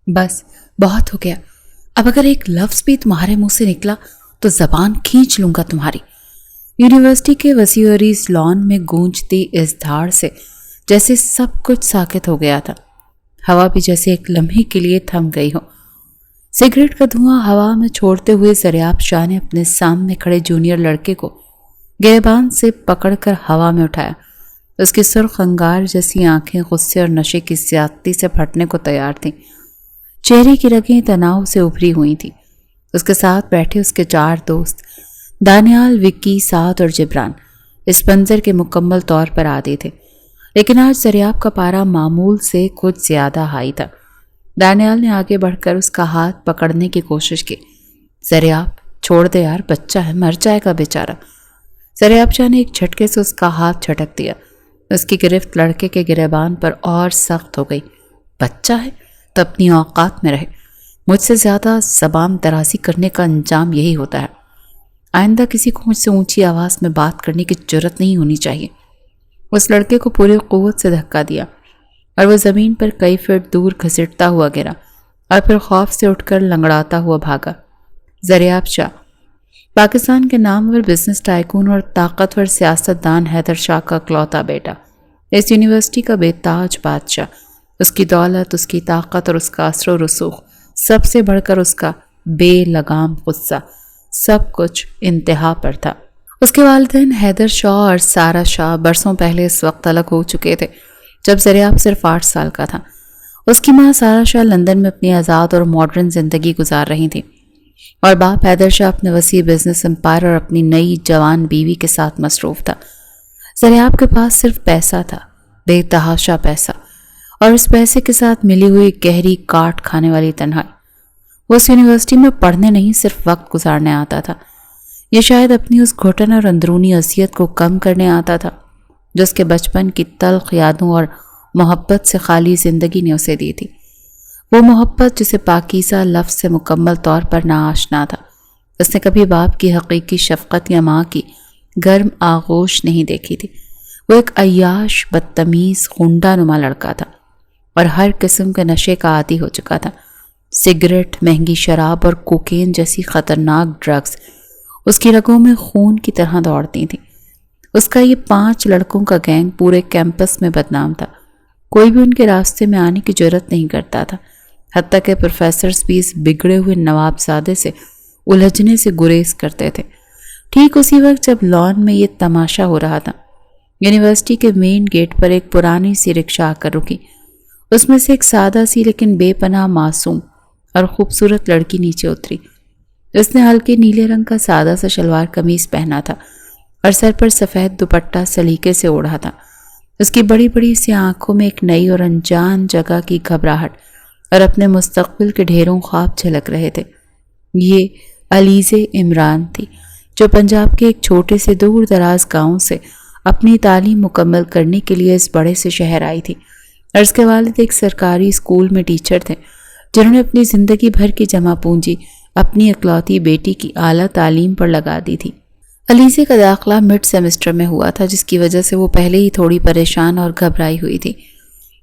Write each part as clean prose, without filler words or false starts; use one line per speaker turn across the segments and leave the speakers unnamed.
بس بہت ہو گیا. اب اگر ایک لفظ بھی تمہارے منہ سے نکلا تو زبان کھینچ لوں گا تمہاری. یونیورسٹی کے وسیع لان میں گونجتی اس دھاڑ سے جیسے سب کچھ ساکت ہو گیا تھا. ہوا بھی جیسے ایک لمحے کے لیے تھم گئی ہو. سگریٹ کا دھواں ہوا میں چھوڑتے ہوئے زریاب شاہ نے اپنے سامنے کھڑے جونیئر لڑکے کو گریبان سے پکڑ کر ہوا میں اٹھایا. اس کی سرخ انگار جیسی آنکھیں غصے اور نشے کی زیادتی سے پھٹنے کو تیار تھیں. چہرے کی رگیں تناؤ سے ابھری ہوئی تھیں. اس کے ساتھ بیٹھے اس کے 4 دوست دانیال، وکی، سعد اور جبران اس منظر کے مکمل طور پر عادی تھے. لیکن آج زریاب کا پارا معمول سے کچھ زیادہ ہائی تھا. دانیال نے آگے بڑھ کر اس کا ہاتھ پکڑنے کی کوشش کی. زریاب چھوڑ دے یار، بچہ ہے، مر جائے گا بیچارہ. زریاب شاہ نے ایک جھٹکے سے اس کا ہاتھ جھٹک دیا. اس کی گرفت لڑکے کے گریبان پر اور سخت ہو گئی. بچہ ہے تو اپنی اوقات میں رہے. مجھ سے زیادہ زبان درازی کرنے کا انجام یہی ہوتا ہے. آئندہ کسی کو مجھ سے اونچی آواز میں بات کرنے کی جرت نہیں ہونی چاہیے. اس لڑکے کو پوری قوت سے دھکا دیا اور وہ زمین پر کئی فٹ دور گھسٹتا ہوا گرا اور پھر خوف سے اٹھ کر لنگڑاتا ہوا بھاگا. زریاب شاہ پاکستان کے نامور بزنس ٹائکون اور طاقتور سیاست دان حیدر شاہ کا اکلوتا بیٹا، اس یونیورسٹی کا بے تاج بادشاہ. اس کی دولت، اس کی طاقت اور اس کا اثر و رسوخ، سب سے بڑھ کر اس کا بے لگام غصہ، سب کچھ انتہا پر تھا. اس کے والدین حیدر شاہ اور سارا شاہ برسوں پہلے اس وقت الگ ہو چکے تھے جب زریاب صرف 8 سال کا تھا. اس کی ماں سارا شاہ لندن میں اپنی آزاد اور ماڈرن زندگی گزار رہی تھی اور باپ حیدر شاہ اپنے وسیع بزنس امپائر اور اپنی نئی جوان بیوی کے ساتھ مصروف تھا. زریاب کے پاس صرف پیسہ تھا، بے تحاشا پیسہ، اور اس پیسے کے ساتھ ملی ہوئی گہری کاٹ کھانے والی تنہائی. وہ اس یونیورسٹی میں پڑھنے نہیں، صرف وقت گزارنے آتا تھا. یہ شاید اپنی اس گھٹن اور اندرونی اذیت کو کم کرنے آتا تھا جو اس کے بچپن کی تلخ یادوں اور محبت سے خالی زندگی نے اسے دی تھی. وہ محبت جسے پاکیزہ لفظ سے مکمل طور پر ناآشنا تھا. اس نے کبھی باپ کی حقیقی شفقت یا ماں کی گرم آغوش نہیں دیکھی تھی. وہ ایک عیاش، بدتمیز، غنڈہ نما لڑکا تھا اور ہر قسم کے نشے کا عادی ہو چکا تھا. سگریٹ، مہنگی شراب اور کوکین جیسی خطرناک ڈرگز اس کی رگوں میں خون کی طرح دوڑتی تھیں. اس کا یہ 5 لڑکوں کا گینگ پورے کیمپس میں بدنام تھا. کوئی بھی ان کے راستے میں آنے کی جرت نہیں کرتا تھا، حتیٰ کہ پروفیسرز بھی اس بگڑے ہوئے نواب زادے سے الجھنے سے گریز کرتے تھے. ٹھیک اسی وقت جب لان میں یہ تماشا ہو رہا تھا، یونیورسٹی کے مین گیٹ پر ایک پرانی سی رکشہ آ کر رکی. اس میں سے ایک سادہ سی لیکن بے پناہ معصوم اور خوبصورت لڑکی نیچے اتری. اس نے ہلکے نیلے رنگ کا سادہ سا شلوار قمیص پہنا تھا اور سر پر سفید دوپٹہ سلیقے سے اوڑھا تھا. اس کی بڑی بڑی سی آنکھوں میں ایک نئی اور انجان جگہ کی گھبراہٹ اور اپنے مستقبل کے ڈھیروں خواب جھلک رہے تھے. یہ علیزے عمران تھی جو پنجاب کے ایک چھوٹے سے دور دراز گاؤں سے اپنی تعلیم مکمل کرنے کے لیے اس بڑے سے شہر آئی تھی اور اس کے والد ایک سرکاری اسکول میں ٹیچر تھے جنہوں نے اپنی زندگی بھر کی جمع پونجی اپنی اکلوتی بیٹی کی اعلیٰ تعلیم پر لگا دی تھی. علیزے کا داخلہ مڈ سیمسٹر میں ہوا تھا جس کی وجہ سے وہ پہلے ہی تھوڑی پریشان اور گھبرائی ہوئی تھی.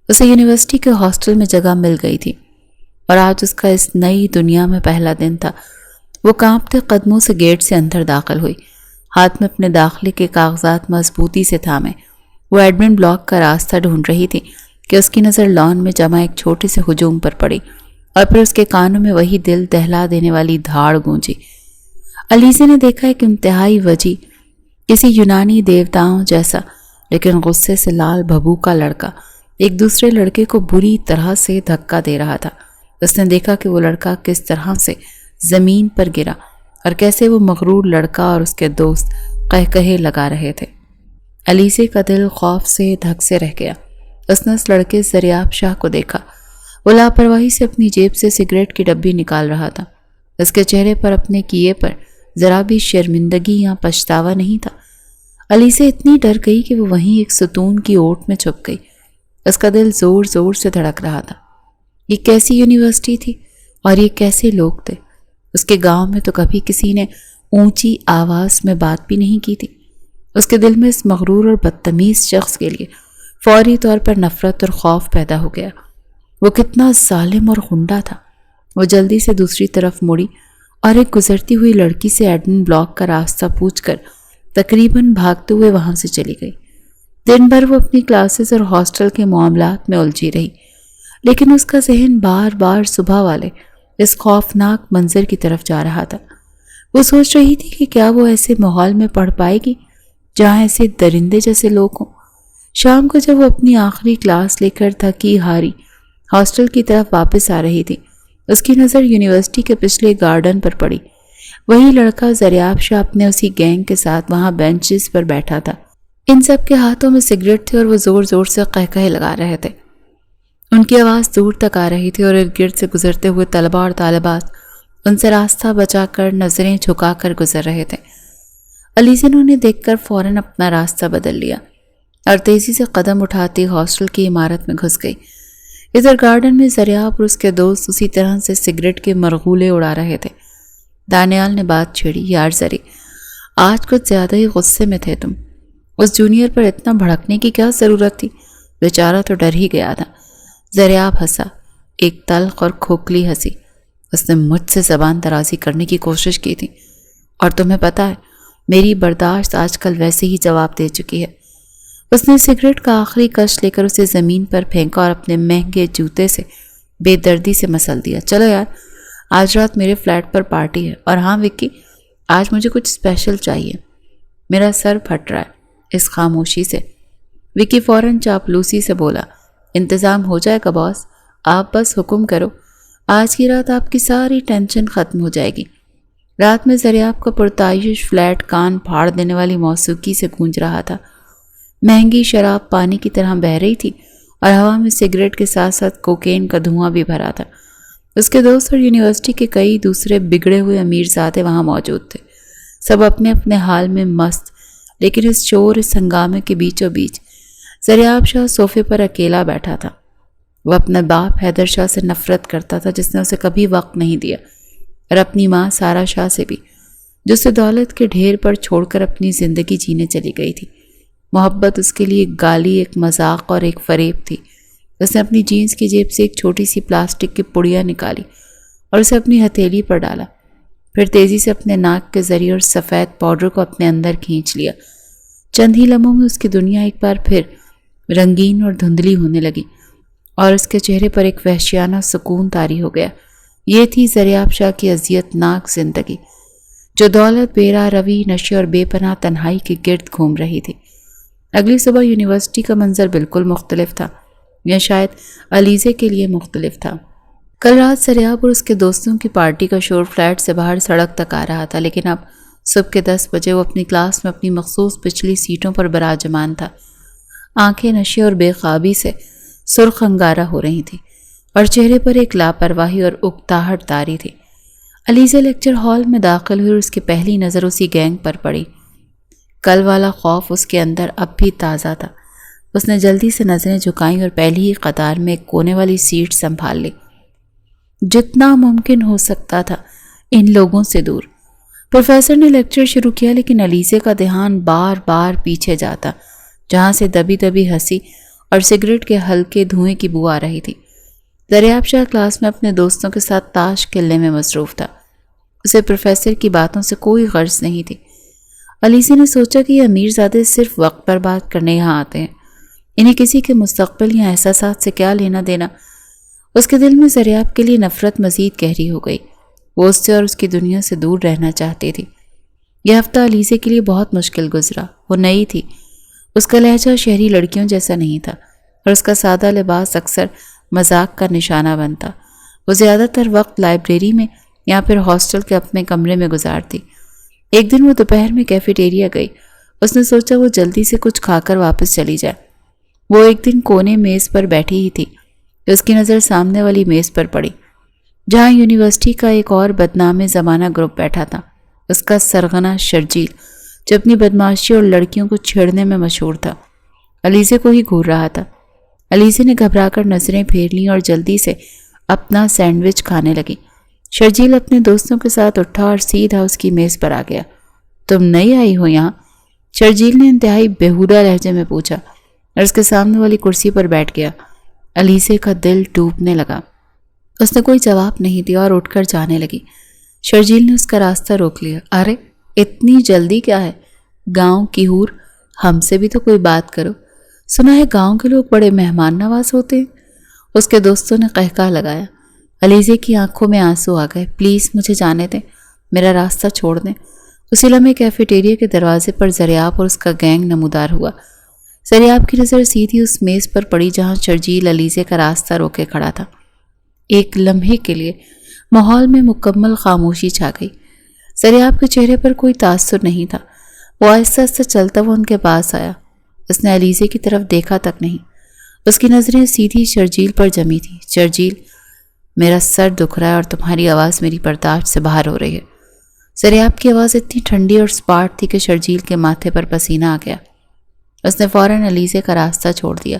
اسے یونیورسٹی کے ہاسٹل میں جگہ مل گئی تھی اور آج اس کا اس نئی دنیا میں پہلا دن تھا. وہ کانپتے قدموں سے گیٹ سے اندر داخل ہوئی، ہاتھ میں اپنے داخلے کے کاغذات مضبوطی سے تھامے. وہ ایڈمن بلاک کا راستہ ڈھونڈ رہی تھی کہ اس کی نظر لان میں جمع ایک چھوٹے سے ہجوم پر پڑی اور پھر اس کے کانوں میں وہی دل دہلا دینے والی دھاڑ گونجی. علیزے نے دیکھا ایک انتہائی وجی، کسی یونانی دیوتاؤں جیسا لیکن غصے سے لال بھبو کا لڑکا ایک دوسرے لڑکے کو بری طرح سے دھکا دے رہا تھا. اس نے دیکھا کہ وہ لڑکا کس طرح سے زمین پر گرا اور کیسے وہ مغرور لڑکا اور اس کے دوست قہقہے لگا رہے تھے. علیزے کا دل خوف سے دھک سے رہ گیا. اس نے اس لڑکے زریاب شاہ کو دیکھا. وہ لاپرواہی سے اپنی جیب سے سگریٹ کی ڈبی نکال رہا تھا. اس کے چہرے پر اپنے کیے پر ذرا بھی شرمندگی یا پچھتاوا نہیں تھا. علیزے اتنی ڈر گئی کہ وہ وہیں ایک ستون کی اوٹ میں چھپ گئی. اس کا دل زور زور سے دھڑک رہا تھا. یہ کیسی یونیورسٹی تھی اور یہ کیسے لوگ تھے؟ اس کے گاؤں میں تو کبھی کسی نے اونچی آواز میں بات بھی نہیں کی تھی. اس کے دل میں اس مغرور اور بدتمیز شخص کے لیے فوری طور پر نفرت اور خوف پیدا ہو گیا. وہ کتنا ظالم اور غنڈہ تھا۔ وہ جلدی سے دوسری طرف مڑی اور ایک گزرتی ہوئی لڑکی سے ایڈمن بلاک کا راستہ پوچھ کر تقریباً بھاگتے ہوئے وہاں سے چلی گئی۔ دن بھر وہ اپنی کلاسز اور ہاسٹل کے معاملات میں الجھی رہی، لیکن اس کا ذہن بار بار صبح والے اس خوفناک منظر کی طرف جا رہا تھا۔ وہ سوچ رہی تھی کہ کیا وہ ایسے ماحول میں پڑھ پائے گی جہاں ایسے درندے جیسے لوگ ہوں۔ شام کو جب وہ اپنی آخری کلاس لے کر تھکی ہاری ہاسٹل کی طرف واپس آ رہی تھی، اس کی نظر یونیورسٹی کے پچھلے گارڈن پر پڑی۔ وہی لڑکا زریاب شاہ اپنے اسی گینگ کے ساتھ وہاں بینچز پر بیٹھا تھا۔ ان سب کے ہاتھوں میں سگریٹ تھے اور وہ زور زور سے قہقہے لگا رہے تھے۔ ان کی آواز دور تک آ رہی تھی اور ارد گرد سے گزرتے ہوئے طلباء اور طالبات ان سے راستہ بچا کر نظریں جھکا کر گزر رہے تھے۔ علیزہ نے انہیں دیکھ کر فوراً اپنا راستہ بدل لیا اور تیزی سے قدم اٹھاتی ہاسٹل کی عمارت میں گھس گئی۔ ادھر گارڈن میں زریاب اور اس کے دوست اسی طرح سے سگریٹ کے مرغولے اڑا رہے تھے۔ دانیال نے بات چھیڑی، یار زری، آج کچھ زیادہ ہی غصے میں تھے تم۔ اس جونیئر پر اتنا بھڑکنے کی کیا ضرورت تھی؟ بیچارہ تو ڈر ہی گیا تھا۔ زریاب ہنسا، ایک تلخ اور کھوکھلی ہنسی۔ اس نے مجھ سے زبان درازی کرنے کی کوشش کی تھی، اور تمہیں پتہ ہے میری برداشت آج کل ویسے ہی جواب دے چکی ہے۔ اس نے سگریٹ کا آخری کش لے کر اسے زمین پر پھینکا اور اپنے مہنگے جوتے سے بے دردی سے مسل دیا۔ چلو یار، آج رات میرے فلیٹ پر پارٹی ہے، اور ہاں وکی، آج مجھے کچھ اسپیشل چاہیے۔ میرا سر پھٹ رہا ہے اس خاموشی سے۔ وکی فوراً چاپلوسی سے بولا، انتظام ہو جائے گا باس، آپ بس حکم کرو، آج کی رات آپ کی ساری ٹینشن ختم ہو جائے گی۔ رات میں زریاب کا پرتعیش فلیٹ کان پھاڑ دینے والی موسیقی سے گونج رہا تھا۔ مہنگی شراب پانی کی طرح بہہ رہی تھی اور ہوا میں سگریٹ کے ساتھ ساتھ کوکین کا دھواں بھی بھرا تھا۔ اس کے دوست اور یونیورسٹی کے کئی دوسرے بگڑے ہوئے امیرزادے وہاں موجود تھے، سب اپنے اپنے حال میں مست، لیکن اس شور، اس ہنگامے کے بیچوں بیچ زریاب شاہ صوفے پر اکیلا بیٹھا تھا۔ وہ اپنے باپ حیدر شاہ سے نفرت کرتا تھا، جس نے اسے کبھی وقت نہیں دیا، اور اپنی ماں سارا شاہ سے بھی، جو اسے دولت کے ڈھیر پر چھوڑ کر اپنی زندگی جینے چلی گئی تھی۔ محبت اس کے لیے ایک گالی، ایک مذاق اور ایک فریب تھی۔ اس نے اپنی جینس کی جیب سے ایک چھوٹی سی پلاسٹک کی پڑیا نکالی اور اسے اپنی ہتھیلی پر ڈالا، پھر تیزی سے اپنے ناک کے ذریعے اور سفید پاؤڈر کو اپنے اندر کھینچ لیا۔ چند ہی لمحوں میں اس کی دنیا ایک بار پھر رنگین اور دھندلی ہونے لگی، اور اس کے چہرے پر ایک وحشیانہ سکون طاری ہو گیا۔ یہ تھی زریاب شاہ کی اذیت ناک زندگی، جو دولت، بے راہ روی، نشے اور بے پناہ تنہائی کے گرد گھوم رہی تھی۔ اگلی صبح یونیورسٹی کا منظر بالکل مختلف تھا، یا شاید علیزہ کے لیے مختلف تھا۔ کل رات زریاب اور اس کے دوستوں کی پارٹی کا شور فلیٹ سے باہر سڑک تک آ رہا تھا، لیکن اب صبح کے 10 بجے وہ اپنی کلاس میں اپنی مخصوص پچھلی سیٹوں پر براجمان تھا۔ آنکھیں نشے اور بے خوابی سے سرخ انگارہ ہو رہی تھیں، اور چہرے پر ایک لاپرواہی اور اکتاہٹ طاری تھی۔ علیزہ لیکچر ہال میں داخل ہوئی اور اس کی پہلی نظر اسی گینگ پر پڑی۔ کل والا خوف اس کے اندر اب بھی تازہ تھا۔ اس نے جلدی سے نظریں جھکائیں اور پہلی ہی قطار میں ایک کونے والی سیٹ سنبھال لی، جتنا ممکن ہو سکتا تھا ان لوگوں سے دور۔ پروفیسر نے لیکچر شروع کیا، لیکن علیزہ کا دھیان بار بار پیچھے جاتا، جہاں سے دبی دبی ہنسی اور سگریٹ کے ہلکے دھوئیں کی بو آ رہی تھی۔ زریاب شاہ کلاس میں اپنے دوستوں کے ساتھ تاش کھیلنے میں مصروف تھا۔ اسے پروفیسر کی باتوں سے کوئی غرض نہیں تھی۔ علیزہ نے سوچا کہ یہ امیرزادے صرف وقت پر بات کرنے یہاں آتے ہیں، انہیں کسی کے مستقبل یا احساسات سے کیا لینا دینا۔ اس کے دل میں زریاب کے لیے نفرت مزید گہری ہو گئی۔ وہ اس سے اور اس کی دنیا سے دور رہنا چاہتی تھی۔ یہ ہفتہ علیزہ کے لیے بہت مشکل گزرا۔ وہ نئی تھی، اس کا لہجہ شہری لڑکیوں جیسا نہیں تھا، اور اس کا سادہ لباس اکثر مذاق کا نشانہ بنتا۔ وہ زیادہ تر وقت لائبریری میں یا پھر ہاسٹل کے اپنے کمرے میں گزارتی۔ ایک دن وہ دوپہر میں کیفیٹیریا گئی۔ اس نے سوچا وہ جلدی سے کچھ کھا کر واپس چلی جائے۔ وہ ایک دن کونے میز پر بیٹھی ہی تھی کہ اس کی نظر سامنے والی میز پر پڑی، جہاں یونیورسٹی کا ایک اور بدنام زمانہ گروپ بیٹھا تھا۔ اس کا سرغنہ شرجیل، جو اپنی بدماشی اور لڑکیوں کو چھیڑنے میں مشہور تھا، علیزہ کو ہی گھور رہا تھا۔ علیزہ نے گھبرا کر نظریں پھیر لیں اور جلدی سے اپنا سینڈوچ کھانے لگی۔ شرجیل اپنے دوستوں کے ساتھ اٹھا اور سیدھا اس کی میز پر آ گیا۔ تم نئی آئی ہو یہاں؟ شرجیل نے انتہائی بیہودہ لہجے میں پوچھا، اور اس کے سامنے والی کرسی پر بیٹھ گیا۔ علیزے کا دل ڈوبنے لگا۔ اس نے کوئی جواب نہیں دیا اور اٹھ کر جانے لگی۔ شرجیل نے اس کا راستہ روک لیا۔ ارے اتنی جلدی کیا ہے؟ گاؤں کی حور، ہم سے بھی تو کوئی بات کرو۔ سنا ہے گاؤں کے لوگ بڑے مہمان نواز ہوتے ہیں۔ اس کے دوستوں نے قہقہ لگایا۔ علیزے کی آنکھوں میں آنسو آ گئے۔ پلیز مجھے جانے دیں، میرا راستہ چھوڑ دیں۔ اسی لمحے کیفیٹیریا کے دروازے پر زریاب اور اس کا گینگ نمودار ہوا۔ زریاب کی نظر سیدھی اس میز پر پڑی جہاں شرجیل علیزے کا راستہ روکے کھڑا تھا۔ ایک لمحے کے لیے ماحول میں مکمل خاموشی چھا گئی۔ زریاب کے چہرے پر کوئی تاثر نہیں تھا۔ وہ آہستہ آہستہ چلتا ہوا ان کے پاس آیا۔ اس نے علیزے کی طرف دیکھا تک نہیں۔ اس کی نظریں سیدھی شرجیل پر جمی تھی۔ شرجیل، میرا سر دکھ رہا ہے اور تمہاری آواز میری برداشت سے باہر ہو رہی ہے۔ زریاب کی آواز اتنی ٹھنڈی اور سپاٹ تھی کہ شرجیل کے ماتھے پر پسینہ آ گیا۔ اس نے فوراً علیزے کا راستہ چھوڑ دیا۔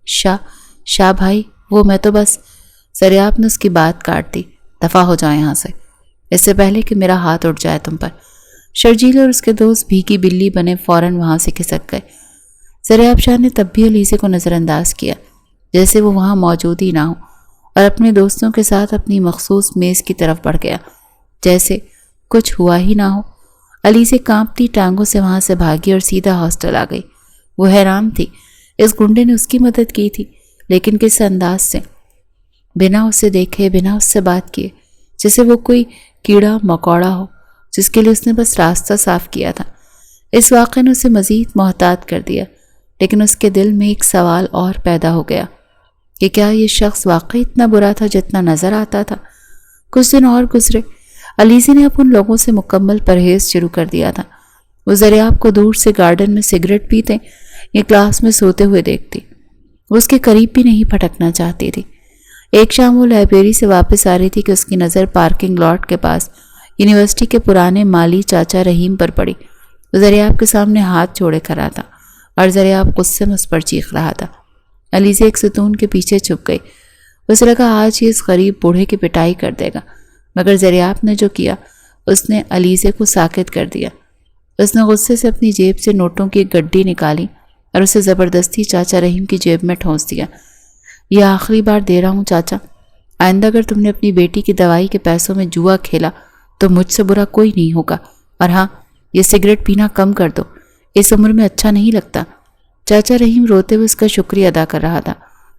شاہ بھائی، وہ میں تو بس… زریاب نے اس کی بات کاٹ دی۔ دفع ہو جائے یہاں سے، اس سے پہلے کہ میرا ہاتھ اٹھ جائے تم پر۔ شرجیل اور اس کے دوست بھیگی بلی بنے فوراً وہاں سے کھسک گئے۔ زریاب شاہ نے تب بھی علیزے کو نظر انداز کیا، جیسے وہ وہاں موجود ہی نہ ہو، اور اپنے دوستوں کے ساتھ اپنی مخصوص میز کی طرف بڑھ گیا، جیسے کچھ ہوا ہی نہ ہو۔ علیزے کانپتی ٹانگوں سے وہاں سے بھاگی اور سیدھا ہاسٹل آ گئی۔ وہ حیران تھی، اس گنڈے نے اس کی مدد کی تھی، لیکن کس انداز سے؟ بنا اسے دیکھے، بنا اس سے بات کیے، جیسے وہ کوئی کیڑا مکوڑا ہو جس کے لیے اس نے بس راستہ صاف کیا تھا۔ اس واقعے نے اسے مزید محتاط کر دیا، لیکن اس کے دل میں ایک سوال اور پیدا ہو گیا کہ کیا یہ شخص واقعی اتنا برا تھا جتنا نظر آتا تھا؟ کچھ دن اور گزرے۔ علیزے نے اب ان لوگوں سے مکمل پرہیز شروع کر دیا تھا۔ وہ زریاب کو دور سے گارڈن میں سگریٹ پیتے یا کلاس میں سوتے ہوئے دیکھتی۔ وہ اس کے قریب بھی نہیں پھٹکنا چاہتی تھی۔ ایک شام وہ لائبریری سے واپس آ رہی تھی کہ اس کی نظر پارکنگ لاٹ کے پاس یونیورسٹی کے پرانے مالی چاچا رحیم پر پڑی۔ وہ زریاب کے سامنے ہاتھ جوڑے کھڑا تھا اور زریاب غصے میں اس پر چیخ رہا تھا۔ علیزے ایک ستون کے پیچھے چھپ گئی۔ اسے لگا آج یہ اس غریب بوڑھے کی پٹائی کر دے گا، مگر زریاب نے جو کیا اس نے علیزے کو ساکت کر دیا۔ اس نے غصے سے اپنی جیب سے نوٹوں کی ایک گڈی نکالی اور اسے زبردستی چاچا رحیم کی جیب میں ٹھونس دیا۔ یہ آخری بار دے رہا ہوں چاچا، آئندہ اگر تم نے اپنی بیٹی کی دوائی کے پیسوں میں جوا کھیلا تو مجھ سے برا کوئی نہیں ہوگا، اور ہاں، یہ سگریٹ پینا کم کر دو، اس عمر میں اچھا نہیں لگتا۔ چاچا رحیم روتے ہوئے اس کا شکریہ ادا کر رہا تھا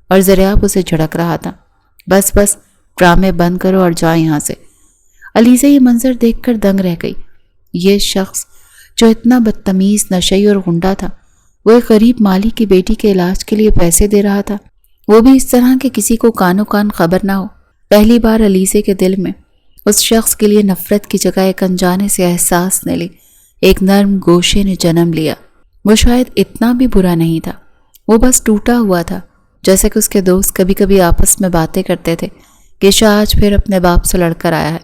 اور زریاب اسے جھڑک رہا تھا۔ بس ڈرامے بند کرو اور جاؤ یہاں سے۔ علیزہ یہ منظر دیکھ کر دنگ رہ گئی۔ یہ شخص جو اتنا بدتمیز، نشئی اور غنڈا تھا، وہ ایک غریب مالی کی بیٹی کے علاج کے لیے پیسے دے رہا تھا، وہ بھی اس طرح کہ کسی کو کانوں کان خبر نہ ہو۔ پہلی بار علیزہ کے دل میں اس شخص کے لیے نفرت کی جگہ ایک انجانے سے احساس نے لی، ایک نرم گوشے نے جنم لیا۔ وہ شاید اتنا بھی برا نہیں تھا، وہ بس ٹوٹا ہوا تھا، جیسے کہ اس کے دوست کبھی کبھی آپس میں باتیں کرتے تھے کہ شاہ آج پھر اپنے باپ سے لڑ کر آیا ہے۔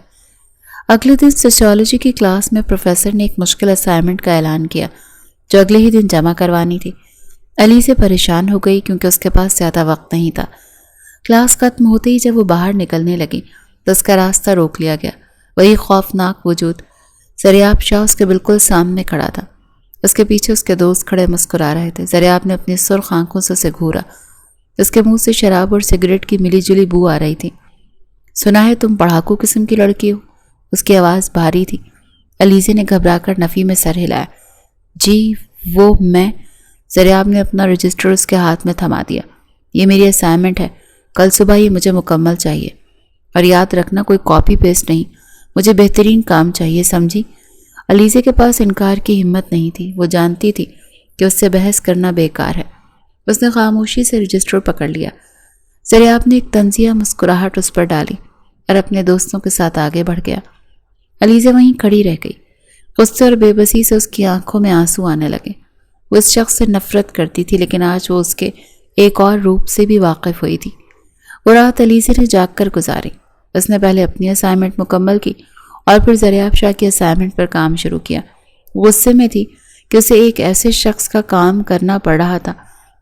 اگلے دن سوشیالوجی کی کلاس میں پروفیسر نے ایک مشکل اسائنمنٹ کا اعلان کیا جو اگلے ہی دن جمع کروانی تھی۔ علیزہ پریشان ہو گئی کیونکہ اس کے پاس زیادہ وقت نہیں تھا۔ کلاس ختم ہوتے ہی جب وہ باہر نکلنے لگی تو اس کا راستہ روک لیا گیا۔ وہی خوفناک وجود، زریاب شاہ اس کے بالکل سامنے کھڑا تھا۔ اس کے پیچھے اس کے دوست کھڑے مسکرا رہے تھے۔ زریاب نے اپنی سرخ آنکھوں سے اسے گھورا۔ اس کے منہ سے شراب اور سگریٹ کی ملی جلی بو آ رہی تھی۔ سنا ہے تم پڑھاکو قسم کی لڑکی ہو؟ اس کی آواز بھاری تھی۔ علیزہ نے گھبرا کر نفی میں سر ہلایا۔ جی وہ میں… زریاب نے اپنا رجسٹر اس کے ہاتھ میں تھما دیا۔ یہ میری اسائنمنٹ ہے، کل صبح یہ مجھے مکمل چاہیے، اور یاد رکھنا کوئی کاپی پیسٹ نہیں، مجھے بہترین کام چاہیے، سمجھی؟ علیزہ کے پاس انکار کی ہمت نہیں تھی۔ وہ جانتی تھی کہ اس سے بحث کرنا بیکار ہے۔ اس نے خاموشی سے رجسٹر پکڑ لیا۔ زریاب نے ایک طنزیہ مسکراہٹ اس پر ڈالی اور اپنے دوستوں کے ساتھ آگے بڑھ گیا۔ علیزہ وہیں کھڑی رہ گئی۔ غصے اور بے بسی سے اس کی آنکھوں میں آنسو آنے لگے۔ وہ اس شخص سے نفرت کرتی تھی، لیکن آج وہ اس کے ایک اور روپ سے بھی واقف ہوئی تھی۔ وہ رات علیزہ نے جاگ کر گزاری۔ اس نے پہلے اپنی اسائنمنٹ مکمل کی اور پھر زریاب شاہ کی اسائنمنٹ پر کام شروع کیا۔ وہ غصے میں تھی کہ اسے ایک ایسے شخص کا کام کرنا پڑ رہا تھا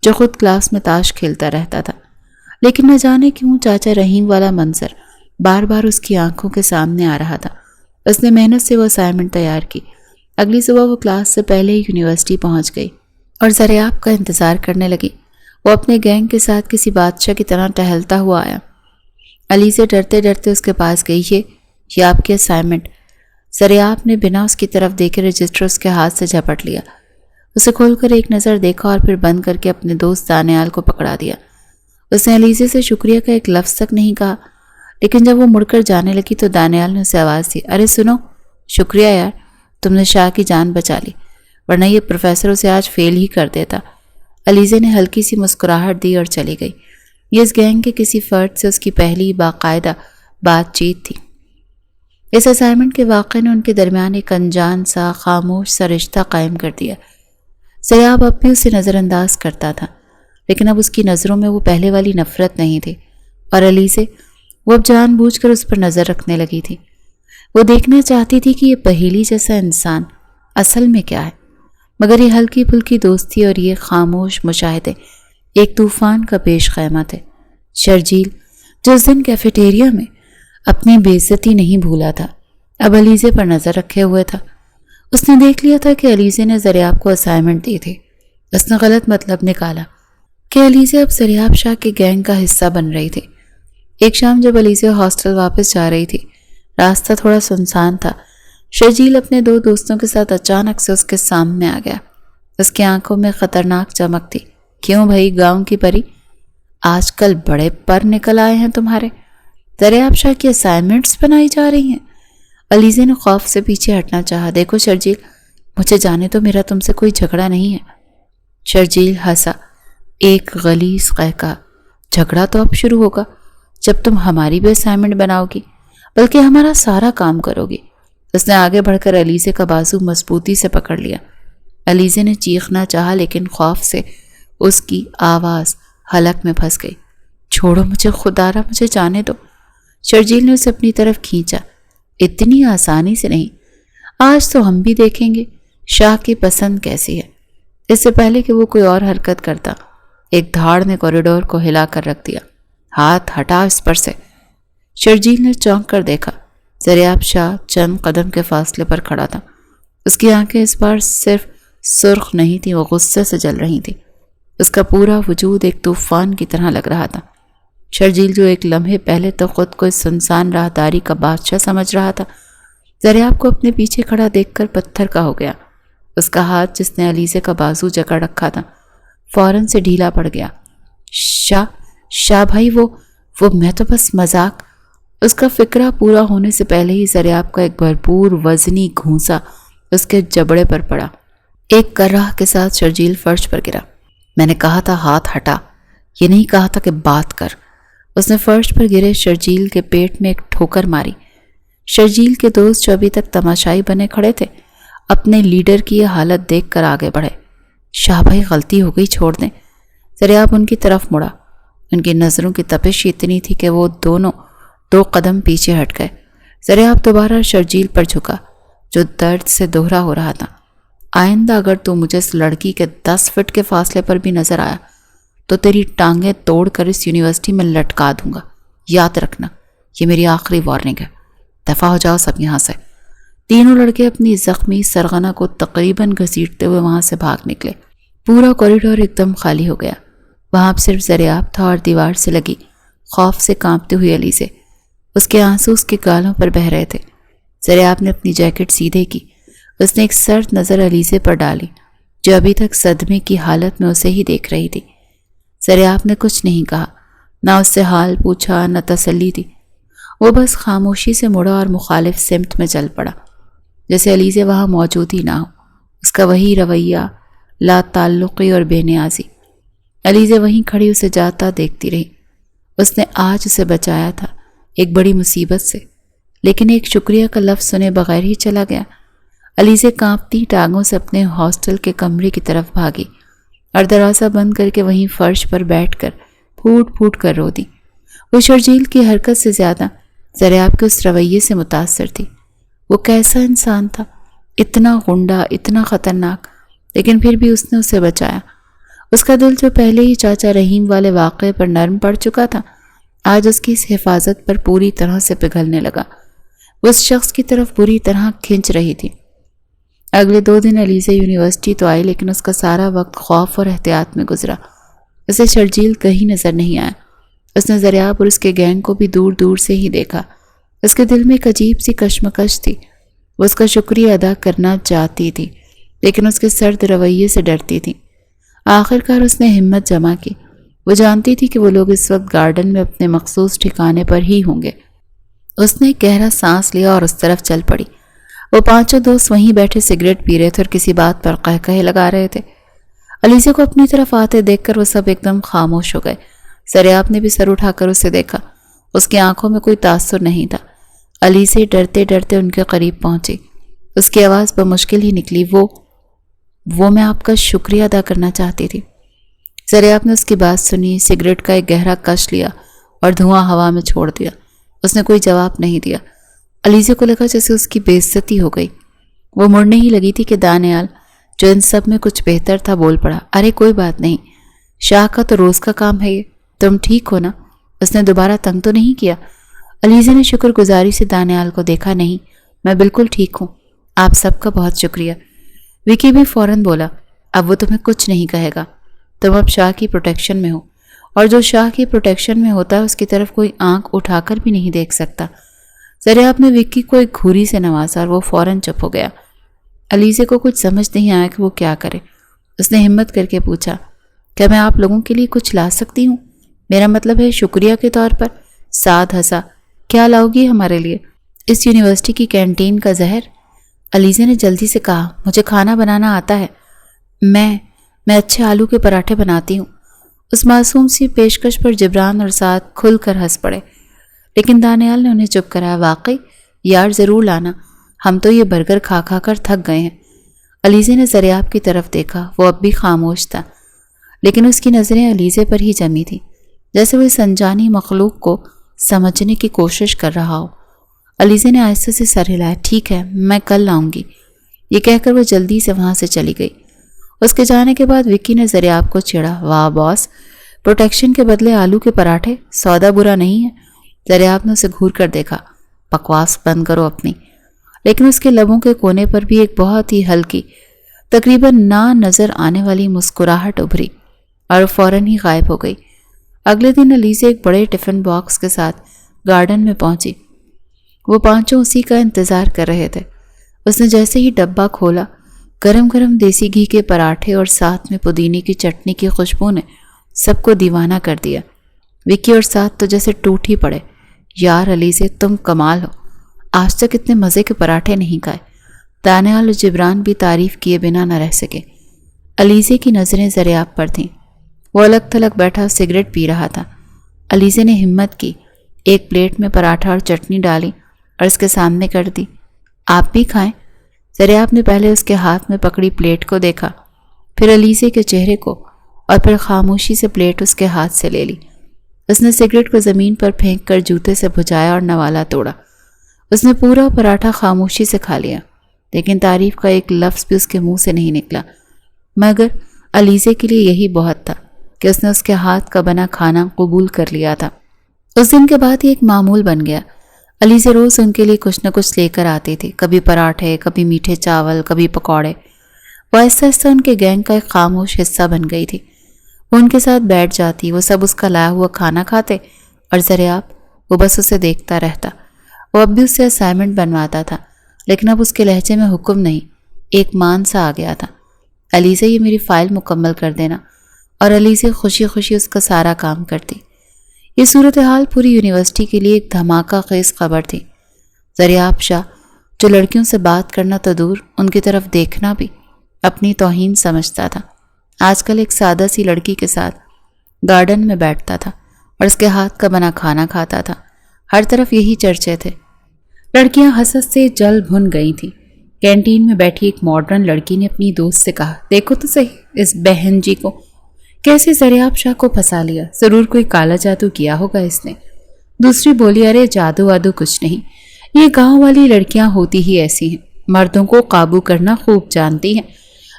جو خود کلاس میں تاش کھیلتا رہتا تھا، لیکن نہ جانے کیوں چاچا رحیم والا منظر بار بار اس کی آنکھوں کے سامنے آ رہا تھا۔ اس نے محنت سے وہ اسائنمنٹ تیار کی۔ اگلی صبح وہ کلاس سے پہلے ہی یونیورسٹی پہنچ گئی اور زریاب کا انتظار کرنے لگی۔ وہ اپنے گینگ کے ساتھ کسی بادشاہ کی طرح ٹہلتا ہوا آیا۔ علیزہ ڈرتے ڈرتے اس کے پاس گئی۔ یہ آپ کی اسائنمنٹ۔ زریاب نے بنا اس کی طرف دیکھے رجسٹر اس کے ہاتھ سے جھپٹ لیا۔ اسے کھول کر ایک نظر دیکھا اور پھر بند کر کے اپنے دوست دانیال کو پکڑا دیا۔ اس نے علیزہ سے شکریہ کا ایک لفظ تک نہیں کہا، لیکن جب وہ مڑ کر جانے لگی تو دانیال نے اسے آواز دی، ارے سنو، شکریہ یار، تم نے شاہ کی جان بچا لی، ورنہ یہ پروفیسر اسے آج فیل ہی کر دیتا۔ علیزہ نے ہلکی سی مسکراہٹ دی اور چلی گئی۔ یہ اس گینگ کے کسی فرد سے اس کی پہلی باقاعدہ بات چیت تھی۔ اس اسائنمنٹ کے واقعے نے ان کے درمیان ایک انجان سا خاموش سا رشتہ قائم کر دیا۔ زریاب اب بھی اسے نظر انداز کرتا تھا، لیکن اب اس کی نظروں میں وہ پہلے والی نفرت نہیں تھی، اور علیزہ وہ اب جان بوجھ کر اس پر نظر رکھنے لگی تھی۔ وہ دیکھنا چاہتی تھی کہ یہ پہیلی جیسا انسان اصل میں کیا ہے، مگر یہ ہلکی پھلکی دوستی اور یہ خاموش مشاہدے ایک طوفان کا پیش خیمہ تھے۔ شرجیل جو اس دن کیفیٹیریا میں اپنی بے عزتی نہیں بھولا تھا، اب علیزہ پر نظر رکھے ہوئے تھا۔ اس نے دیکھ لیا تھا کہ علیزہ نے زریاب کو اسائنمنٹ دی تھی۔ اس نے غلط مطلب نکالا کہ علیزہ اب زریاب شاہ کے گینگ کا حصہ بن رہی تھی۔ ایک شام جب علیزہ ہاسٹل واپس جا رہی تھی، راستہ تھوڑا سنسان تھا۔ شرجیل اپنے دو دوستوں کے ساتھ اچانک سے اس کے سامنے آ گیا۔ اس کی آنکھوں میں خطرناک چمک تھی۔ کیوں بھائی گاؤں کی پری، آج کل بڑے پر نکل آئے ہیں تمہارے، زریاب شاہ کی اسائنمنٹس بنائی جا رہی ہیں۔ علیزہ نے خوف سے پیچھے ہٹنا چاہا۔ دیکھو شرجیل، مجھے جانے تو، میرا تم سے کوئی جھگڑا نہیں ہے۔ شرجیل ہنسا، ایک غلیظ قہقہ۔ جھگڑا تو اب شروع ہوگا جب تم ہماری بھی اسائنمنٹ بناؤ گی، بلکہ ہمارا سارا کام کرو گی۔ اس نے آگے بڑھ کر علیزہ کا بازو مضبوطی سے پکڑ لیا۔ علیزہ نے چیخنا چاہا، لیکن خوف سے اس کی آواز حلق میں پھنس گئی۔ چھوڑو مجھے، خدارا مجھے جانے دو۔ شرجیل نے اسے اپنی طرف کھینچا۔ اتنی آسانی سے نہیں، آج تو ہم بھی دیکھیں گے شاہ کی پسند کیسی ہے۔ اس سے پہلے کہ وہ کوئی اور حرکت کرتا، ایک دھاڑ نے کوریڈور کو ہلا کر رکھ دیا۔ ہاتھ ہٹا اس پر سے۔ شرجیل نے چونک کر دیکھا۔ زریاب شاہ چند قدم کے فاصلے پر کھڑا تھا۔ اس کی آنکھیں اس بار صرف سرخ نہیں تھیں، وہ غصے سے جل رہی تھیں۔ اس کا پورا وجود ایک طوفان کی طرح لگ رہا تھا۔ شرجیل جو ایک لمحے پہلے تو خود کو اس سنسان راہداری کا بادشاہ سمجھ رہا تھا، زریاب کو اپنے پیچھے کھڑا دیکھ کر پتھر کا ہو گیا۔ اس کا ہاتھ جس نے علیزہ کا بازو جکڑ رکھا تھا فوراً سے ڈھیلا پڑ گیا۔ شاہ بھائی، وہ میں تو بس مذاق۔ اس کا فکرہ پورا ہونے سے پہلے ہی زریاب کا ایک بھرپور وزنی گھونسا اس کے جبڑے پر پڑا۔ ایک کرراہ کے ساتھ شرجیل فرش پر گرا۔ میں نے کہا تھا ہاتھ ہٹا، یہ نہیں کہا تھا کہ بات کر۔ اس نے فرش پر گرے شرجیل کے پیٹ میں ایک ٹھوکر ماری۔ شرجیل کے دوست جو ابھی تک تماشائی بنے کھڑے تھے، اپنے لیڈر کی یہ حالت دیکھ کر آگے بڑھے۔ شاہ بھائی غلطی ہو گئی، چھوڑ دیں۔ زریاب ان کی طرف مڑا۔ ان کی نظروں کی تپش اتنی تھی کہ وہ دونوں 2 قدم پیچھے ہٹ گئے۔ زریاب دوبارہ شرجیل پر جھکا جو درد سے دوہرا ہو رہا تھا۔ آئندہ اگر تو مجھے اس لڑکی کے 10 فٹ کے فاصلے پر بھی نظر آیا تو تیری ٹانگیں توڑ کر اس یونیورسٹی میں لٹکا دوں گا۔ یاد رکھنا، یہ میری آخری وارننگ ہے۔ دفع ہو جاؤ سب یہاں سے۔ تینوں لڑکے اپنی زخمی سرغنہ کو تقریباً گھسیٹتے ہوئے وہاں سے بھاگ نکلے۔ پورا کوریڈور ایک دم خالی ہو گیا۔ وہاں اب صرف زریاب تھا اور دیوار سے لگی خوف سے کانپتے ہوئی علیزہ۔ اس کے آنسو اس کے گالوں پر بہہ رہے تھے۔ زریاب نے اپنی جیکٹ سیدھے کی۔ اس نے ایک سرد نظر علیزہ پر ڈالی جو ابھی تک صدمے کی حالت میں اسے ہی دیکھ رہی تھی۔ زریاب نے کچھ نہیں کہا، نہ اس سے حال پوچھا، نہ تسلی دی۔ وہ بس خاموشی سے مڑا اور مخالف سمت میں چل پڑا، جیسے علیزہ وہاں موجود ہی نہ ہو۔ اس کا وہی رویہ، لا تعلقی اور بے نیازی۔ علیزہ وہیں کھڑی اسے جاتا دیکھتی رہی۔ اس نے آج اسے بچایا تھا ایک بڑی مصیبت سے، لیکن ایک شکریہ کا لفظ سنے بغیر ہی چلا گیا۔ علیزہ کانپتی ٹانگوں سے اپنے ہاسٹل کے کمرے کی طرف بھاگی اور دروازہ بند کر کے وہیں فرش پر بیٹھ کر پھوٹ پھوٹ کر رو دی۔ وہ شرجیل کی حرکت سے زیادہ زریاب کے اس رویے سے متاثر تھی۔ وہ کیسا انسان تھا، اتنا غنڈہ، اتنا خطرناک، لیکن پھر بھی اس نے اسے بچایا۔ اس کا دل جو پہلے ہی چاچا رحیم والے واقعے پر نرم پڑ چکا تھا، آج اس کی اس حفاظت پر پوری طرح سے پگھلنے لگا۔ وہ اس شخص کی طرف بری طرح کھنچ رہی تھی۔ اگلے 2 دن علیزہ یونیورسٹی تو آئی، لیکن اس کا سارا وقت خوف اور احتیاط میں گزرا۔ اسے شرجیل کہیں نظر نہیں آیا۔ اس نے زریاب اور اس کے گینگ کو بھی دور دور سے ہی دیکھا۔ اس کے دل میں ایک عجیب سی کشمکش تھی۔ وہ اس کا شکریہ ادا کرنا چاہتی تھی لیکن اس کے سرد رویے سے ڈرتی تھی۔ آخر کار اس نے ہمت جمع کی۔ وہ جانتی تھی کہ وہ لوگ اس وقت گارڈن میں اپنے مخصوص ٹھکانے پر ہی ہوں گے۔ اس نے گہرا سانس لیا اور اس طرف چل پڑی۔ وہ پانچوں دوست وہیں بیٹھے سگریٹ پی رہے تھے اور کسی بات پر قہقہے لگا رہے تھے۔ علیزہ کو اپنی طرف آتے دیکھ کر وہ سب ایک دم خاموش ہو گئے۔ زریاب نے بھی سر اٹھا کر اسے دیکھا۔ اس کی آنکھوں میں کوئی تاثر نہیں تھا۔ علیزہ ڈرتے ڈرتے ان کے قریب پہنچی۔ اس کی آواز بمشکل ہی نکلی، وہ میں آپ کا شکریہ ادا کرنا چاہتی تھی۔ زریاب نے اس کی بات سنی، سگریٹ کا ایک گہرا کش لیا اور دھواں ہوا میں چھوڑ دیا۔ اس نے کوئی جواب نہیں دیا۔ علیزہ کو لگا جیسے اس کی بے عزتی ہو گئی۔ وہ مڑنے ہی لگی تھی کہ دانیال، جو ان سب میں کچھ بہتر تھا، بول پڑا، ارے کوئی بات نہیں، شاہ کا تو روز کا کام ہے یہ، تم ٹھیک ہو نا؟ اس نے دوبارہ تنگ تو نہیں کیا؟ علیزہ نے شکر گزاری سے دانیال کو دیکھا، نہیں، میں بالکل ٹھیک ہوں، آپ سب کا بہت شکریہ۔ وکی بھی فوراً بولا، اب وہ تمہیں کچھ نہیں کہے گا، تم اب شاہ کی پروٹیکشن میں ہو، اور جو شاہ کی پروٹیکشن میں ہوتا ہے اس کی طرف کوئی آنکھ اٹھا کر بھی نہیں دیکھ سکتا۔ زریاب نے وکی کو ایک گھوری سے نوازا اور وہ فوراً چپ ہو گیا۔ علیزہ کو کچھ سمجھ نہیں آیا کہ وہ کیا کرے۔ اس نے ہمت کر کے پوچھا، کیا میں آپ لوگوں کے لیے کچھ لا سکتی ہوں؟ میرا مطلب ہے شکریہ کے طور پر۔ سعد ہنسا، کیا لاؤ گی ہمارے لیے؟ اس یونیورسٹی کی کینٹین کا زہر؟ علیزہ نے جلدی سے کہا، مجھے کھانا بنانا آتا ہے، میں اچھے آلو کے پراٹھے بناتی ہوں۔ اس معصوم سی پیشکش پر جبران اور سعد کھل کر ہنس پڑے، لیکن دانیال نے انہیں چپ کرایا، واقعی یار ضرور لانا، ہم تو یہ برگر کھا کھا کر تھک گئے ہیں۔ علیزہ نے زریاب کی طرف دیکھا، وہ اب بھی خاموش تھا، لیکن اس کی نظریں علیزہ پر ہی جمی تھی، جیسے وہ اس انجانی مخلوق کو سمجھنے کی کوشش کر رہا ہو۔ علیزہ نے آہستہ سے سر ہلایا، ٹھیک ہے، میں کل لاؤں گی۔ یہ کہہ کر وہ جلدی سے وہاں سے چلی گئی۔ اس کے جانے کے بعد وکی نے زریاب کو چھیڑا، واہ باس، پروٹیکشن کے بدلے آلو کے پراٹھے، سودا برا نہیں ہے۔ زریاب نے اسے گھور کر دیکھا، بکواس بند کرو اپنی۔ لیکن اس کے لبوں کے کونے پر بھی ایک بہت ہی ہلکی، تقریباً نہ نظر آنے والی مسکراہٹ ابھری اور فوراً ہی غائب ہو گئی۔ اگلے دن علیزہ ایک بڑے ٹفن باکس کے ساتھ گارڈن میں پہنچی۔ وہ پانچوں اسی کا انتظار کر رہے تھے۔ اس نے جیسے ہی ڈبہ کھولا، گرم گرم دیسی گھی کے پراٹھے اور ساتھ میں پودینے کی چٹنی کی خوشبو نے سب کو دیوانہ کر دیا۔ وکی اور ساتھ تو جیسے ٹوٹ ہی پڑے، یار علیزہ تم کمال ہو، آج تک اتنے مزے کے پراٹھے نہیں کھائے۔ دانیال اور جبران بھی تعریف کیے بنا نہ رہ سکے۔ علیزہ کی نظریں زریاب پر تھیں۔ وہ الگ تھلگ بیٹھا سگریٹ پی رہا تھا۔ علیزہ نے ہمت کی، ایک پلیٹ میں پراٹھا اور چٹنی ڈالی اور اس کے سامنے کر دی، آپ بھی کھائیں۔ زریاب نے پہلے اس کے ہاتھ میں پکڑی پلیٹ کو دیکھا، پھر علیزہ کے چہرے کو، اور پھر خاموشی سے پلیٹ اس کے ہاتھ سے لے لی۔ اس نے سگریٹ کو زمین پر پھینک کر جوتے سے بھجایا اور نوالا توڑا۔ اس نے پورا پراٹھا خاموشی سے کھا لیا، لیکن تعریف کا ایک لفظ بھی اس کے منہ سے نہیں نکلا، مگر علیزہ کے لیے یہی بہت تھا کہ اس نے اس کے ہاتھ کا بنا کھانا قبول کر لیا تھا۔ اس دن کے بعد یہ ایک معمول بن گیا۔ علیزہ روز ان کے لیے کچھ نہ کچھ لے کر آتی تھی، کبھی پراٹھے، کبھی میٹھے چاول، کبھی پکوڑے۔ وہ آہستہ آہستہ ان کے گینگ کا ایک خاموش حصہ بن گئی تھی۔ وہ ان کے ساتھ بیٹھ جاتی، وہ سب اس کا لایا ہوا کھانا کھاتے، اور زریاب وہ بس اسے دیکھتا رہتا۔ وہ اب بھی اس سے اسائنمنٹ بنواتا تھا، لیکن اب اس کے لہجے میں حکم نہیں، ایک مان سا آ گیا تھا، علیزہ یہ میری فائل مکمل کر دینا، اور علیزہ خوشی خوشی اس کا سارا کام کرتی۔ یہ صورتحال پوری یونیورسٹی کے لیے ایک دھماکہ خیز خبر تھی۔ زریاب شاہ، جو لڑکیوں سے بات کرنا تو دور، ان کی طرف دیکھنا بھی اپنی توہین سمجھتا تھا، آج کل ایک سادہ سی لڑکی کے ساتھ گارڈن میں بیٹھتا تھا اور اس کے ہاتھ کا بنا کھانا کھاتا تھا۔ ہر طرف یہی چرچے تھے۔ لڑکیاں حسد سے جل بھن گئی تھیں۔ کینٹین میں بیٹھی ایک ماڈرن لڑکی نے اپنی دوست سے کہا، دیکھو تو صحیح اس بہن جی کو، کیسے زریاب شاہ کو پھنسا لیا، ضرور کوئی کالا جادو کیا ہوگا اس نے۔ دوسری بولی، ارے جادو وادو کچھ نہیں، یہ گاؤں والی لڑکیاں ہوتی ہی ایسی ہیں، مردوں کو قابو کرنا خوب جانتی ہیں،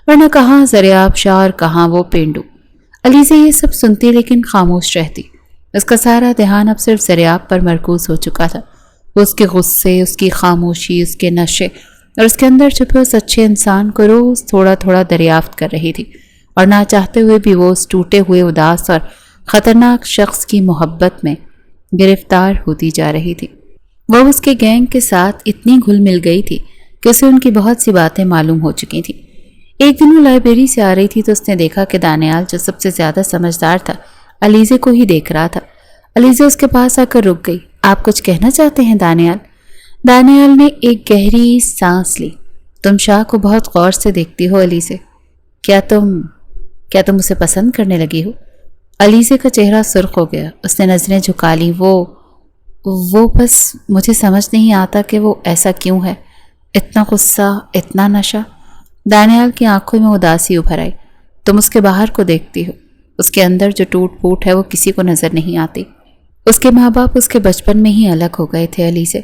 ورنہ کہاں زریاب شاہ اور کہاں وہ پینڈو۔ علیزہ یہ سب سنتی لیکن خاموش رہتی۔ اس کا سارا دھیان اب صرف زریاب پر مرکوز ہو چکا تھا۔ وہ اس کے غصے، اس کی خاموشی، اس کے نشے اور اس کے اندر چھپے اس اچھے انسان کو روز تھوڑا تھوڑا دریافت کر رہی تھی اور نہ چاہتے ہوئے بھی وہ اس ٹوٹے ہوئے اوداس اور خطرناک شخص کی محبت میں گرفتار ہوتی جا رہی تھی۔ وہ اس کے گینگ کے ساتھ اتنی گھل مل گئی تھی کہ اسے ان کی بہت سی باتیں معلوم ہو چکی تھیں۔ ایک دن وہ لائبریری سے آ رہی تھی تو اس نے دیکھا کہ دانیال جو سب سے زیادہ سمجھدار تھا علیزے کو ہی دیکھ رہا تھا۔ علیزہ اس کے پاس آ کر رک گئی۔ آپ کچھ کہنا چاہتے ہیں دانیال؟ دانیال نے ایک گہری سانس لی۔ تم شاہ کو بہت غور سے دیکھتی ہو علیزے، کیا تم اسے پسند کرنے لگی ہو؟ علیزے کا چہرہ سرخ ہو گیا۔ اس نے نظریں جھکا لیں۔ وہ بس مجھے سمجھ نہیں آتا کہ وہ ایسا کیوں ہے، اتنا غصہ، اتنا نشہ۔ دانیال کی آنکھوں میں اداسی ابھر آئی۔ تم اس کے باہر کو دیکھتی ہو، اس کے اندر جو ٹوٹ پھوٹ ہے وہ کسی کو نظر نہیں آتی۔ اس کے ماں باپ اس کے بچپن میں ہی الگ ہو گئے تھے علیزے۔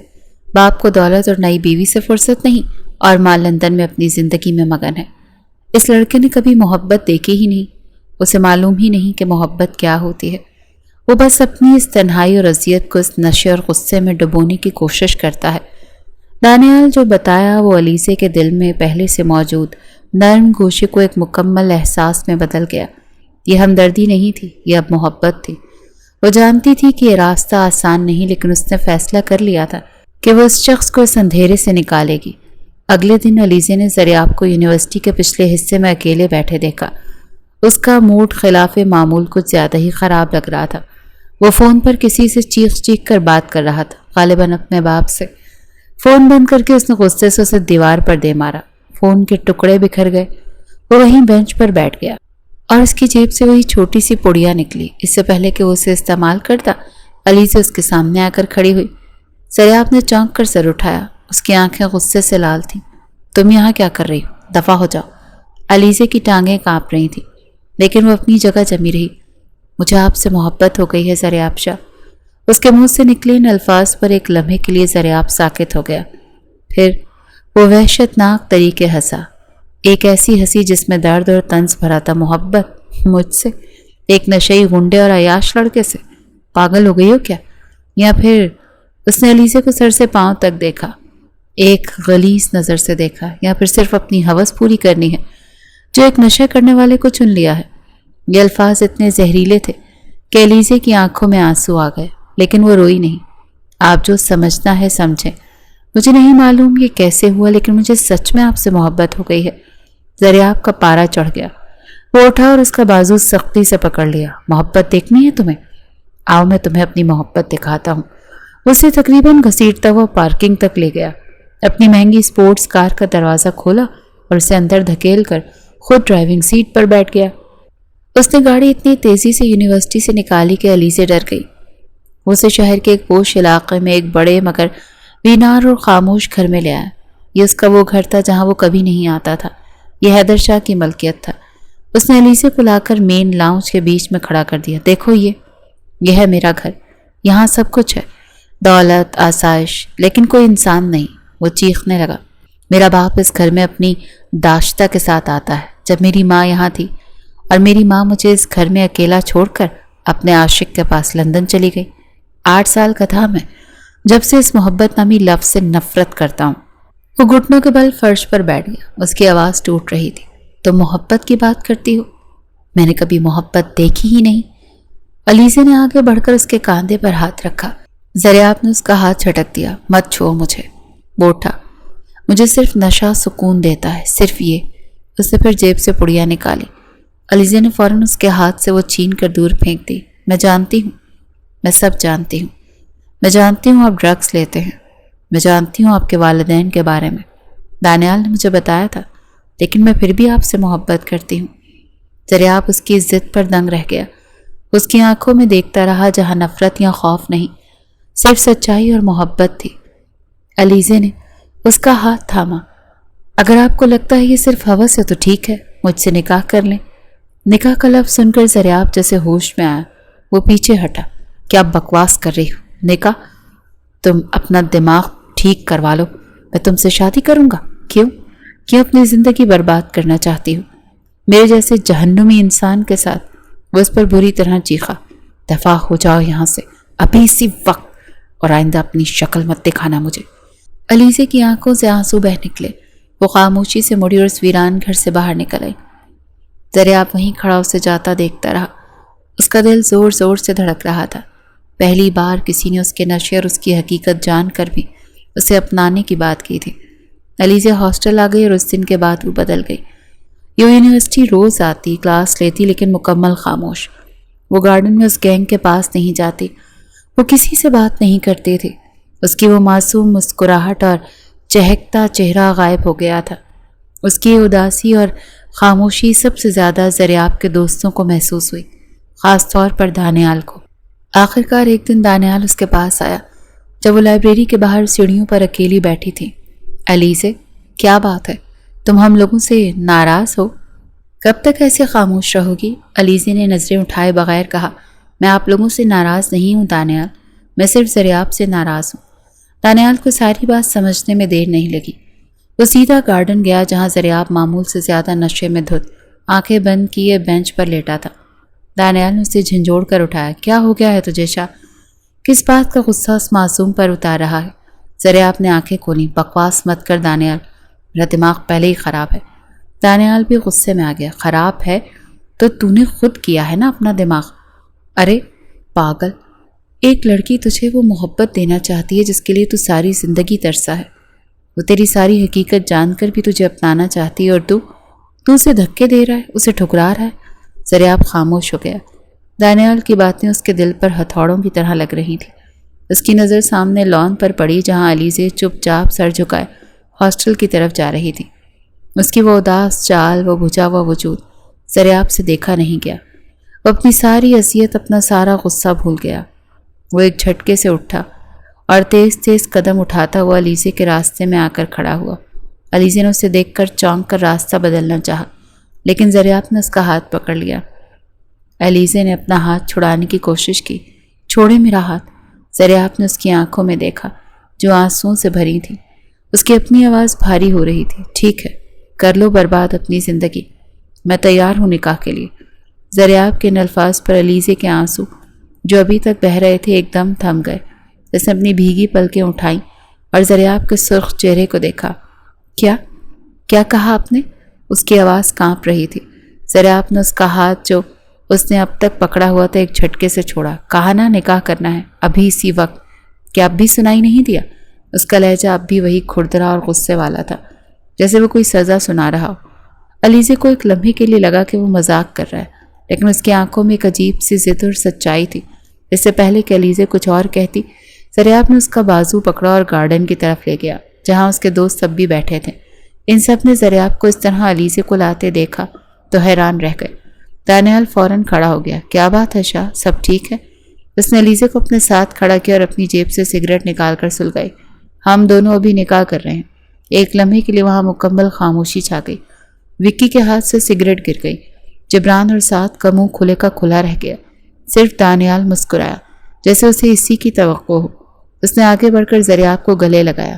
باپ کو دولت اور نئی بیوی سے فرصت نہیں اور ماں لندن میں اپنی زندگی میں مگن ہے۔ اس لڑکے نے کبھی محبت دیکھی ہی نہیں، اسے معلوم ہی نہیں کہ محبت کیا ہوتی ہے۔ وہ بس اپنی اس تنہائی اور اذیت کو اس نشے اور غصے میں ڈبونے کی کوشش کرتا ہے۔ دانیال جو بتایا وہ علیزے کے دل میں پہلے سے موجود نرم گوشے کو ایک مکمل احساس میں بدل گیا۔ یہ ہمدردی نہیں تھی، یہ اب محبت تھی۔ وہ جانتی تھی کہ یہ راستہ آسان نہیں، لیکن اس نے فیصلہ کر لیا تھا کہ وہ اس شخص کو اس اندھیرے سے نکالے گی۔ اگلے دن علیزے نے زریاب کو یونیورسٹی کے پچھلے حصے میں اکیلے بیٹھے دیکھا۔ اس کا موڈ خلاف معمول کچھ زیادہ ہی خراب لگ رہا تھا۔ وہ فون پر کسی سے چیخ کر بات کر رہا تھا، غالباً اپنے باپ سے۔ فون بند کر کے اس نے غصے سے اسے دیوار پر دے مارا۔ فون کے ٹکڑے بکھر گئے۔ وہ وہیں بینچ پر بیٹھ گیا اور اس کی جیب سے وہی چھوٹی سی پڑیا نکلی۔ اس سے پہلے کہ وہ اسے استعمال کرتا، علیزہ اس کے سامنے آ کر کھڑی ہوئی۔ زریاب نے چونک کر سر اٹھایا۔ اس کی آنکھیں غصے سے لال تھیں۔ تم یہاں کیا کر رہی ہو؟ دفع ہو جاؤ۔ علیزہ کی ٹانگیں کانپ رہی تھیں، لیکن وہ اپنی جگہ جمی رہی۔ مجھے آپ سے محبت ہو گئی ہے زریاب شاہ۔ اس کے منہ سے نکلے ان الفاظ پر ایک لمحے کے لیے زریاب ساکت ہو گیا۔ پھر وہ وحشتناک طریقے ہنسا، ایک ایسی ہنسی جس میں درد اور طنز بھرا تھا۔ محبت مجھ سے؟ ایک نشئی غنڈے اور عیاش لڑکے سے؟ پاگل ہو گئی ہو کیا؟ یا پھر اس نے علیزہ کو سر سے پاؤں تک دیکھا، ایک غلیظ نظر سے دیکھا، یا پھر صرف اپنی ہوس پوری کرنی ہے جو ایک نشہ کرنے والے کو چن لیا ہے؟ یہ الفاظ اتنے زہریلے تھے کہ علیزہ کی آنکھوں میں آنسو آ گئے، لیکن وہ روئی نہیں۔ آپ جو سمجھنا ہے سمجھیں۔ مجھے نہیں معلوم یہ کیسے ہوا، لیکن مجھے سچ میں آپ سے محبت ہو گئی ہے۔ زریاب کا پارا چڑھ گیا۔ وہ اٹھا اور اس کا بازو سختی سے پکڑ لیا۔ محبت دیکھنی ہے تمہیں؟ آؤ میں تمہیں اپنی محبت دکھاتا ہوں۔ اسے تقریباً گھسیٹتا ہوا پارکنگ تک لے گیا، اپنی مہنگی سپورٹس کار کا دروازہ کھولا اور اسے اندر دھکیل کر خود ڈرائیونگ سیٹ پر بیٹھ گیا۔ اس نے گاڑی اتنی تیزی سے یونیورسٹی سے نکالی کہ علیزہ ڈر گئی۔ وہ اسے شہر کے ایک پوش علاقے میں ایک بڑے مگر وینار اور خاموش گھر میں لے آیا۔ یہ اس کا وہ گھر تھا جہاں وہ کبھی نہیں آتا تھا۔ یہ حیدر شاہ کی ملکیت تھا۔ اس نے علیزہ کو لا کر مین لاؤنج کے بیچ میں کھڑا کر دیا۔ دیکھو یہ ہے میرا گھر، یہاں سب کچھ ہے، دولت، آسائش، لیکن کوئی انسان نہیں۔ وہ چیخنے لگا۔ میرا باپ اس گھر میں اپنی داشتہ کے ساتھ آتا ہے۔ جب میری ماں یہاں تھی اور میری ماں مجھے اس گھر میں اکیلا چھوڑ کر اپنے عاشق کے پاس لندن چلی گئی۔ 8 سال کا تھا میں جب سے اس محبت نامی لفظ سے نفرت کرتا ہوں۔ وہ گھٹنوں کے بل فرش پر بیٹھ گیا۔ اس کی آواز ٹوٹ رہی تھی۔ تم محبت کی بات کرتی ہو؟ میں نے کبھی محبت دیکھی ہی نہیں۔ علیزہ نے آگے بڑھ کر اس کے کاندھے پر ہاتھ رکھا۔ زریاب نے اس کا ہاتھ جھٹک دیا۔ مت چھو مجھے۔ وہ اٹھا۔ مجھے صرف نشہ سکون دیتا ہے، صرف یہ۔ اس نے پھر جیب سے پڑیا نکالی۔ علیزہ نے فوراً اس کے ہاتھ سے وہ چھین کر دور پھینک دی۔ میں جانتی ہوں، میں سب جانتی ہوں۔ میں جانتی ہوں آپ ڈرگس لیتے ہیں، میں جانتی ہوں آپ کے والدین کے بارے میں، دانیال نے مجھے بتایا تھا، لیکن میں پھر بھی آپ سے محبت کرتی ہوں۔ زریاب اس کی ضد پر دنگ رہ گیا۔ اس کی آنکھوں میں دیکھتا رہا جہاں نفرت یا خوف نہیں، صرف سچائی اور محبت تھی۔ علیزہ نے اس کا ہاتھ تھاما۔ اگر آپ کو لگتا ہے یہ صرف ہوس ہے تو ٹھیک ہے، مجھ سے نکاح کر لیں۔ نکاح کا لفظ سن کر زریاب جیسے ہوش میں آیا۔ وہ پیچھے ہٹا۔ کیا بکواس کر رہی ہو؟ نکاح؟ تم اپنا دماغ ٹھیک کروا لو، میں تم سے شادی کروں گا۔ کیوں اپنی زندگی برباد کرنا چاہتی ہوں میرے جیسے جہنمی انسان کے ساتھ؟ وہ اس پر بری طرح چیخا۔ دفع ہو جاؤ یہاں سے ابھی اسی وقت، اور آئندہ اپنی شکل مت دکھانا مجھے۔ علیزہ کی آنکھوں سے آنسو بہہ نکلے۔ وہ خاموشی سے مڑی اور اس ویران گھر سے باہر نکل آئی۔ دریاب وہیں کھڑا اسے جاتا دیکھتا رہا۔ اس کا دل زور زور سے دھڑک رہا تھا۔ پہلی بار کسی نے اس کے نشے اور اس کی حقیقت جان کر بھی اسے اپنانے کی بات کی تھی۔ علیزے ہاسٹل آ گئی اور اس دن کے بعد وہ بدل گئی۔ یہ یونیورسٹی روز آتی، کلاس لیتی، لیکن مکمل خاموش۔ وہ گارڈن میں اس گینگ کے پاس نہیں جاتی، وہ کسی سے بات نہیں کرتے تھے۔ اس کی وہ معصوم مسکراہٹ اور چہکتا چہرہ غائب ہو گیا تھا۔ اس کی اداسی اور خاموشی سب سے زیادہ دریاب کے دوستوں کو محسوس ہوئی، خاص طور پر دانیال کو۔ آخرکار ایک دن دانیال اس کے پاس آیا جب وہ لائبریری کے باہر سیڑھیوں پر اکیلی بیٹھی تھی۔ علیزے، کیا بات ہے؟ تم ہم لوگوں سے ناراض ہو؟ کب تک ایسے خاموش رہو گی؟ علیزے نے نظریں اٹھائے بغیر کہا۔ میں آپ لوگوں سے ناراض نہیں ہوں دانیال، میں صرف دریاب سے ناراض ہوں۔ دانیال کو ساری بات سمجھنے میں دیر نہیں لگی۔ وہ سیدھا گارڈن گیا جہاں دریاب معمول سے زیادہ نشے میں دھت آنکھیں بند کیے بینچ پر لیٹا تھا۔ دانیال نے اسے جھنجھوڑ کر اٹھایا۔ کیا ہو گیا ہے تجھے شاہ؟ کس بات کا غصہ اس معصوم پر اتار رہا ہے؟ دریاب نے آنکھیں کھولیں۔ بکواس مت کر دانیال، میرا دماغ پہلے ہی خراب ہے۔ دانیال بھی غصے میں آ گیا۔ خراب ہے تو نے خود کیا ہے نا اپنا دماغ۔ ارے پاگل، ایک لڑکی تجھے وہ محبت دینا چاہتی ہے جس کے لیے تو ساری زندگی ترسا ہے۔ وہ تیری ساری حقیقت جان کر بھی تجھے اپنانا چاہتی ہے اور تو اسے دھکے دے رہا ہے، اسے ٹھکرا رہا ہے۔ دریاب خاموش ہو گیا۔ دانیال کی باتیں اس کے دل پر ہتھوڑوں کی طرح لگ رہی تھی۔ اس کی نظر سامنے لان پر پڑی جہاں علیزے چپ چاپ سر جھکائے ہاسٹل کی طرف جا رہی تھی۔ اس کی وہ اداس چال، وہ بجھا ہوا وجود دریاب سے دیکھا نہیں گیا۔ وہ اپنی ساری اذیت، اپنا سارا غصہ بھول گیا۔ وہ ایک جھٹکے سے اٹھا اور تیز تیز قدم اٹھاتا ہوا علیزے کے راستے میں آ کر کھڑا ہوا۔ علیزے نے اسے دیکھ کر چونک کر راستہ بدلنا چاہا، لیکن دریاب نے اس کا ہاتھ پکڑ لیا۔ علیزے نے اپنا ہاتھ چھڑانے کی کوشش کی۔ چھوڑے میرا ہاتھ۔ دریاب نے اس کی آنکھوں میں دیکھا جو آنسوؤں سے بھری تھی۔ اس کی اپنی آواز بھاری ہو رہی تھی۔ ٹھیک ہے، کر لو برباد اپنی زندگی، میں تیار ہوں نکاح کے لیے۔ دریاب کے ان الفاظ پر علیزے کے آنسو جو ابھی تک بہہ رہے تھے ایک دم تھم گئے۔ اس نے اپنی بھیگی پلکیں اٹھائیں اور دریاب کے سرخ چہرے کو دیکھا۔ کیا کہا آپ نے؟ اس کی آواز کانپ رہی تھی۔ دریاب نے اس کا ہاتھ جو اس نے اب تک پکڑا ہوا تھا ایک جھٹکے سے چھوڑا۔ کہا نا نکاح کرنا ہے، ابھی اسی وقت۔ کیا اب بھی سنائی نہیں دیا؟ اس کا لہجہ اب بھی وہی کھردرا اور غصے والا تھا، جیسے وہ کوئی سزا سنا رہا ہو۔ علیزے کو ایک لمحے کے لیے لگا کہ وہ مذاق کر رہا ہے، لیکن اس کی آنکھوں میں ایک عجیب سی ضد اور سچائی تھی۔ اس سے پہلے کہ علیزے کچھ اور کہتی، دریاب نے اس کا بازو پکڑا اور گارڈن کی طرف لے گیا جہاں اس کے دوست سب بھی بیٹھے تھے۔ ان سب نے دریاب کو اس طرح علیزے کو لاتے دیکھا تو حیران رہ گئے۔ دانیال فوراً کھڑا ہو گیا۔ کیا بات ہے شاہ، سب ٹھیک ہے؟ اس نے علیزے کو اپنے ساتھ کھڑا کیا اور اپنی جیب سے سگریٹ نکال کر سلگائی۔ ہم دونوں ابھی نکاح کر رہے ہیں۔ ایک لمحے کے لیے وہاں مکمل خاموشی چھا گئی۔ وکی کے ہاتھ سے سگریٹ گر گئی۔ جبران اور سعد کا منہ کھلے کا کھلا رہ گیا۔ صرف دانیال مسکرایا جیسے اسے اسی کی توقع ہو۔ اس نے آگے بڑھ کر دریاب کو گلے لگایا۔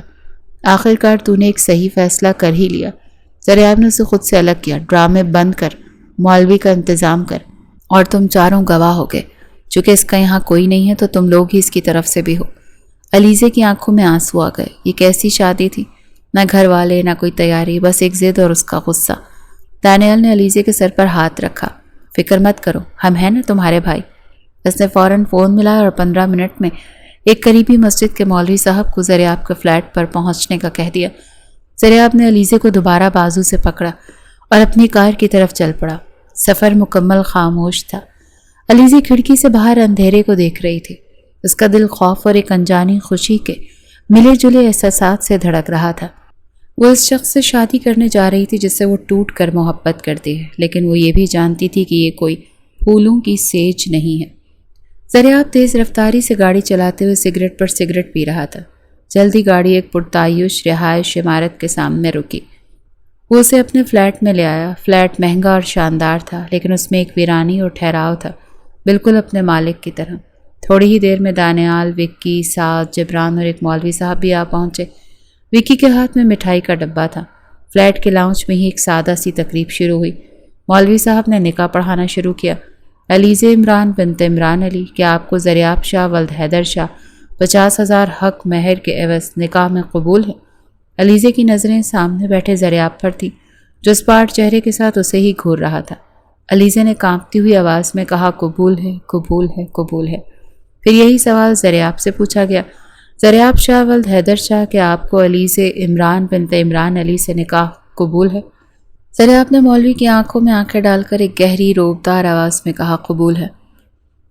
آخرکار تو نے ایک صحیح فیصلہ کر ہی لیا۔ دریاب نے اسے خود سے الگ کیا۔ ڈرامے بند کر، مولوی کا انتظام کر، اور تم چاروں گواہ ہو گئے۔ چونکہ اس کا یہاں کوئی نہیں ہے تو تم لوگ ہی اس کی طرف سے بھی ہو۔ علیزے کی آنکھوں میں آنسو آ گئے۔ یہ کیسی شادی تھی؟ نہ گھر والے، نہ کوئی تیاری، بس ایک ضد اور اس کا غصہ۔ دانیال نے علیزے کے سر پر ہاتھ رکھا۔ فکر مت کرو، ہم ہیں نا تمہارے بھائی۔ اس نے فوراً فون ملایا اور 15 منٹ میں ایک قریبی مسجد کے مولوی صاحب کو دریاب کے فلیٹ پر پہنچنے کا کہہ دیا۔ دریاب نے علیزے کو دوبارہ بازو سے پکڑا اور اپنی کار کی طرف چل پڑا۔ سفر مکمل خاموش تھا۔ علیزے کھڑکی سے باہر اندھیرے کو دیکھ رہی تھی۔ اس کا دل خوف اور ایک انجانی خوشی کے ملے جلے احساسات سے دھڑک رہا تھا۔ وہ اس شخص سے شادی کرنے جا رہی تھی جس سے وہ ٹوٹ کر محبت کرتی ہے، لیکن وہ یہ بھی جانتی تھی کہ یہ کوئی پھولوں کی سیج نہیں ہے۔ دریاب تیز رفتاری سے گاڑی چلاتے ہوئے سگریٹ پر سگریٹ پی رہا تھا۔ جلدی گاڑی ایک پرتعیش رہائش عمارت کے سامنے رکی۔ وہ اسے اپنے فلیٹ میں لے آیا۔ فلیٹ مہنگا اور شاندار تھا، لیکن اس میں ایک ویرانی اور ٹھہراؤ تھا، بالکل اپنے مالک کی طرح۔ تھوڑی ہی دیر میں دانیال، وکی، سعد، جبران اور ایک مولوی صاحب بھی آ پہنچے۔ وکی کے ہاتھ میں مٹھائی کا ڈبہ تھا۔ فلیٹ کے لاؤنج میں ہی ایک سادہ سی تقریب شروع ہوئی۔ مولوی صاحب نے نکاح پڑھانا شروع کیا۔ علیزے عمران بنت عمران علی، کیا آپ کو دریاب شاہ ولد حیدر شاہ 50,000 حق مہر کے عوض نکاح میں قبول ہے؟ علیزے کی نظریں سامنے بیٹھے دریاب پر تھیں جو اسپاٹ چہرے کے ساتھ اسے ہی گھور رہا تھا۔ علیزے نے کانپتی ہوئی آواز میں کہا، قبول ہے، قبول ہے، قبول ہے۔ پھر یہی سوال زریاب سے پوچھا گیا، زریاب شاہ ولد حیدر شاہ، کہ آپ کو علی سے عمران بنت عمران علی سے نکاح قبول ہے؟ زریاب نے مولوی کی آنکھوں میں آنکھیں ڈال کر ایک گہری روبدار آواز میں کہا، قبول ہے۔